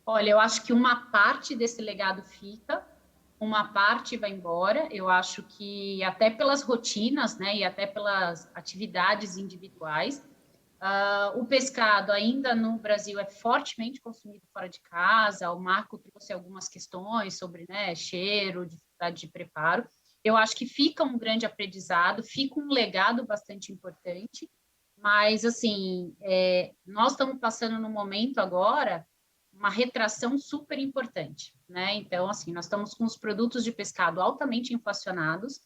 Olha, eu acho que uma parte desse legado fica, uma parte vai embora. Eu acho que até pelas rotinas, né, e até pelas atividades individuais, o pescado ainda no Brasil é fortemente consumido fora de casa. O Marco trouxe algumas questões sobre, né, cheiro, dificuldade de preparo. Eu acho que fica um grande aprendizado, fica um legado bastante importante, mas, assim, nós estamos passando no momento agora uma retração super importante, né? Então, assim, nós estamos com os produtos de pescado altamente inflacionados.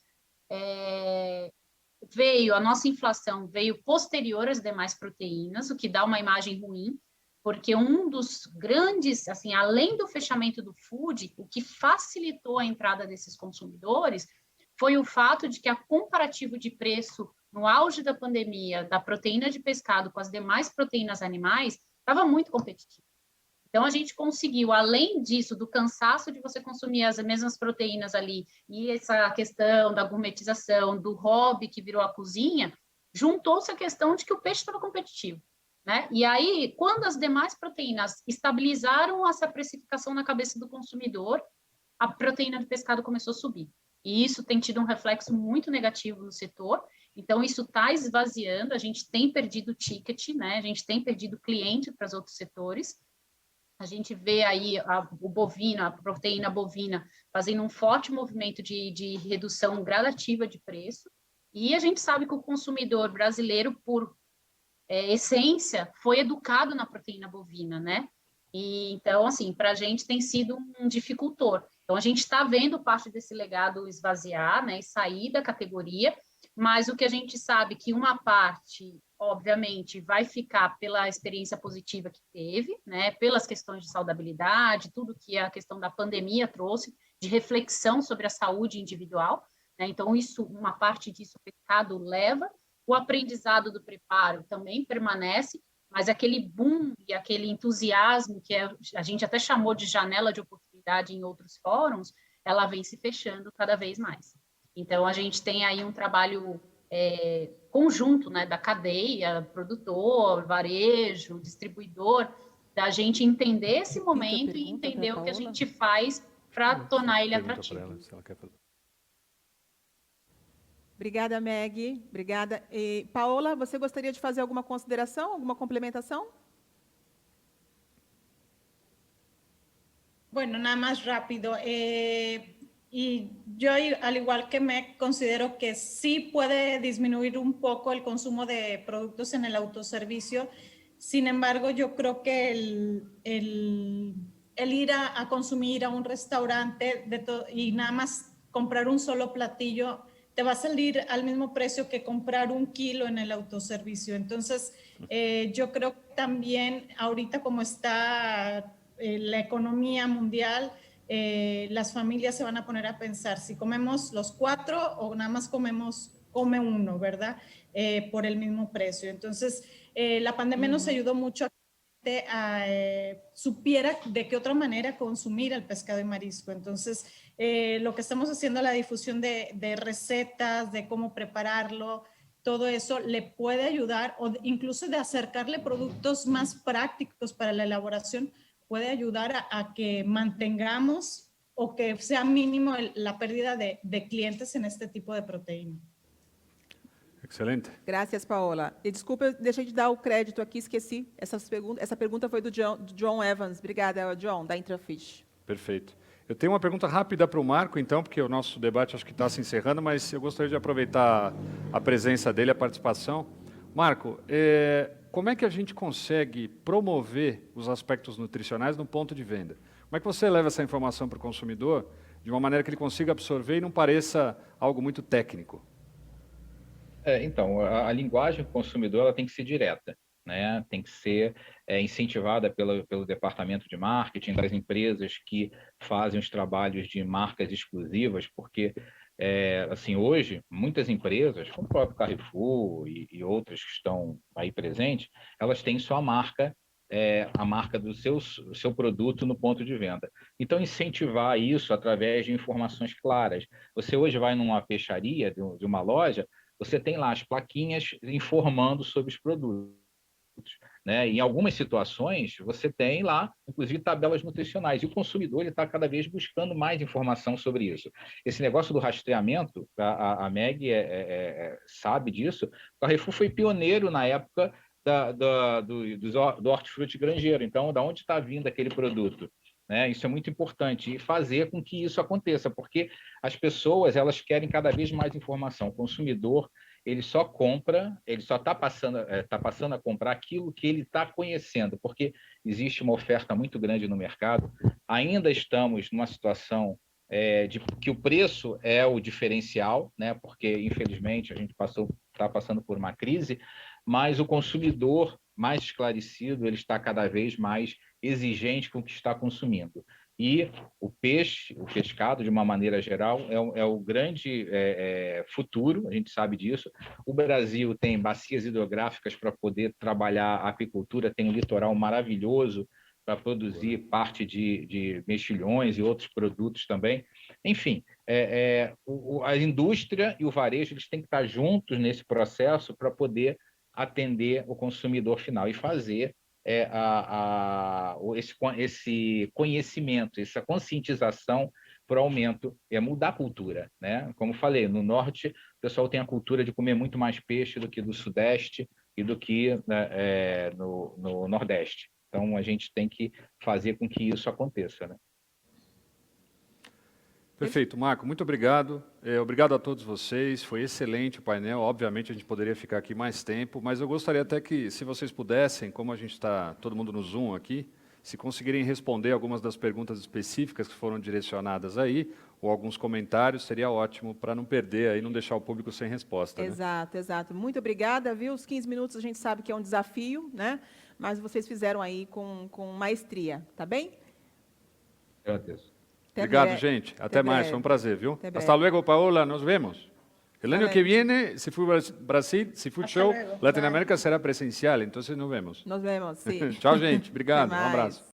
A nossa inflação veio posterior às demais proteínas, o que dá uma imagem ruim, porque um dos grandes, assim, além do fechamento do food, o que facilitou a entrada desses consumidores foi o fato de que a comparativo de preço no auge da pandemia da proteína de pescado com as demais proteínas animais estava muito competitivo. Então, a gente conseguiu, além disso, do cansaço de você consumir as mesmas proteínas ali, e essa questão da gourmetização, do hobby que virou a cozinha, juntou-se a questão de que o peixe estava competitivo, né? E aí, quando as demais proteínas estabilizaram essa precificação na cabeça do consumidor, a proteína de pescado começou a subir. E isso tem tido um reflexo muito negativo no setor. Então, isso está esvaziando, a gente tem perdido ticket, né? A gente tem perdido cliente para os outros setores. A gente vê aí o bovino, a proteína bovina, fazendo um forte movimento de redução gradativa de preço, e a gente sabe que o consumidor brasileiro, por essência, foi educado na proteína bovina, né? E, então, assim, para a gente tem sido um dificultor. Então, a gente está vendo parte desse legado esvaziar, né, e sair da categoria, mas o que a gente sabe que uma parte, obviamente, vai ficar pela experiência positiva que teve, né, pelas questões de saudabilidade, tudo que a questão da pandemia trouxe, de reflexão sobre a saúde individual, né, então uma parte disso o pescado leva, o aprendizado do preparo também permanece, mas aquele boom e aquele entusiasmo que a gente até chamou de janela de oportunidade em outros fóruns, ela vem se fechando cada vez mais. Então, a gente tem aí um trabalho conjunto, né, da cadeia, produtor, varejo, distribuidor, da gente entender esse momento e entender o que a gente faz para tornar ele atrativo. Obrigada, Meg. Obrigada. Paola, você gostaria de fazer alguma consideração, alguma complementação? Bueno, nada más rápido. Y yo, al igual que Meg, considero que sí puede disminuir un poco el consumo de productos en el autoservicio. Sin embargo, yo creo que el ir a consumir a un restaurante y nada más comprar un solo platillo te va a salir al mismo precio que comprar 1 kilo en el autoservicio. Entonces, yo creo que también ahorita como está la economía mundial, las familias se van a poner a pensar si comemos los 4 o nada más come uno, ¿verdad? Por el mismo precio. Entonces, la pandemia nos ayudó mucho a que supiera de qué otra manera consumir el pescado y marisco. Entonces, lo que estamos haciendo, la difusión de recetas, de cómo prepararlo, todo eso le puede ayudar, o incluso de acercarle productos más prácticos para la elaboración, puede ayudar a que mantengamos o que sea mínimo la pérdida de clientes en este tipo de proteína. Excelente. Graças, Paola. E desculpa, eu deixei de dar o crédito aqui, esqueci. Essa pergunta foi do John Evans. Obrigada, John, da Intrafish. Perfeito. Eu tenho uma pergunta rápida para o Marco, então, porque o nosso debate acho que está se encerrando, mas eu gostaria de aproveitar a presença dele, a participação. Marco, como é que a gente consegue promover os aspectos nutricionais no ponto de venda? Como é que você leva essa informação para o consumidor de uma maneira que ele consiga absorver e não pareça algo muito técnico? Então, a linguagem do consumidor ela tem que ser direta, né? Tem que ser incentivada pelo departamento de marketing das empresas que fazem os trabalhos de marcas exclusivas, porque assim, hoje, muitas empresas, como o próprio Carrefour e outras que estão aí presentes, elas têm sua marca, a marca do seu produto no ponto de venda. Então, incentivar isso através de informações claras. Você hoje vai numa peixaria de uma loja, você tem lá as plaquinhas informando sobre os produtos, né? Em algumas situações, você tem lá, inclusive, tabelas nutricionais, e o consumidor está cada vez buscando mais informação sobre isso. Esse negócio do rastreamento, a Meg sabe disso, o Carrefour foi pioneiro na época do hortifruti granjeiro. Então, da onde está vindo aquele produto? Né? Isso é muito importante, e fazer com que isso aconteça, porque as pessoas elas querem cada vez mais informação. O consumidor ele só compra, ele só está passando a comprar aquilo que ele está conhecendo, porque existe uma oferta muito grande no mercado. Ainda estamos numa situação de que o preço é o diferencial, né? Porque infelizmente a gente está passando por uma crise, mas o consumidor mais esclarecido ele está cada vez mais exigente com o que está consumindo. E o pescado, de uma maneira geral, é o grande futuro, a gente sabe disso. O Brasil tem bacias hidrográficas para poder trabalhar a apicultura, tem um litoral maravilhoso para produzir parte de mexilhões e outros produtos também. Enfim, a indústria e o varejo eles têm que estar juntos nesse processo para poder atender o consumidor final e fazer esse conhecimento, essa conscientização para o aumento, mudar a cultura, né? Como falei, no norte o pessoal tem a cultura de comer muito mais peixe do que do sudeste e do que no nordeste. Então a gente tem que fazer com que isso aconteça, né? Perfeito, Marco, muito obrigado. Obrigado a todos vocês, foi excelente o painel. Obviamente a gente poderia ficar aqui mais tempo, mas eu gostaria até que, se vocês pudessem, como a gente está todo mundo no Zoom aqui, se conseguirem responder algumas das perguntas específicas que foram direcionadas aí, ou alguns comentários, seria ótimo para não perder aí, não deixar o público sem resposta. Exato, né? Exato. Muito obrigada, viu? Os 15 minutos a gente sabe que é um desafio, né? Mas vocês fizeram aí com maestria, tá bem? Agradeço. Obrigado, gente. Até mais. Foi um prazer, viu? Hasta luego, Paola. Nos vemos. El año que viene, si fue Brasil, si fue show, Latinoamérica será presencial, entonces nos vemos. Nos vemos, sim. Tchau, gente. Obrigado. Um abraço.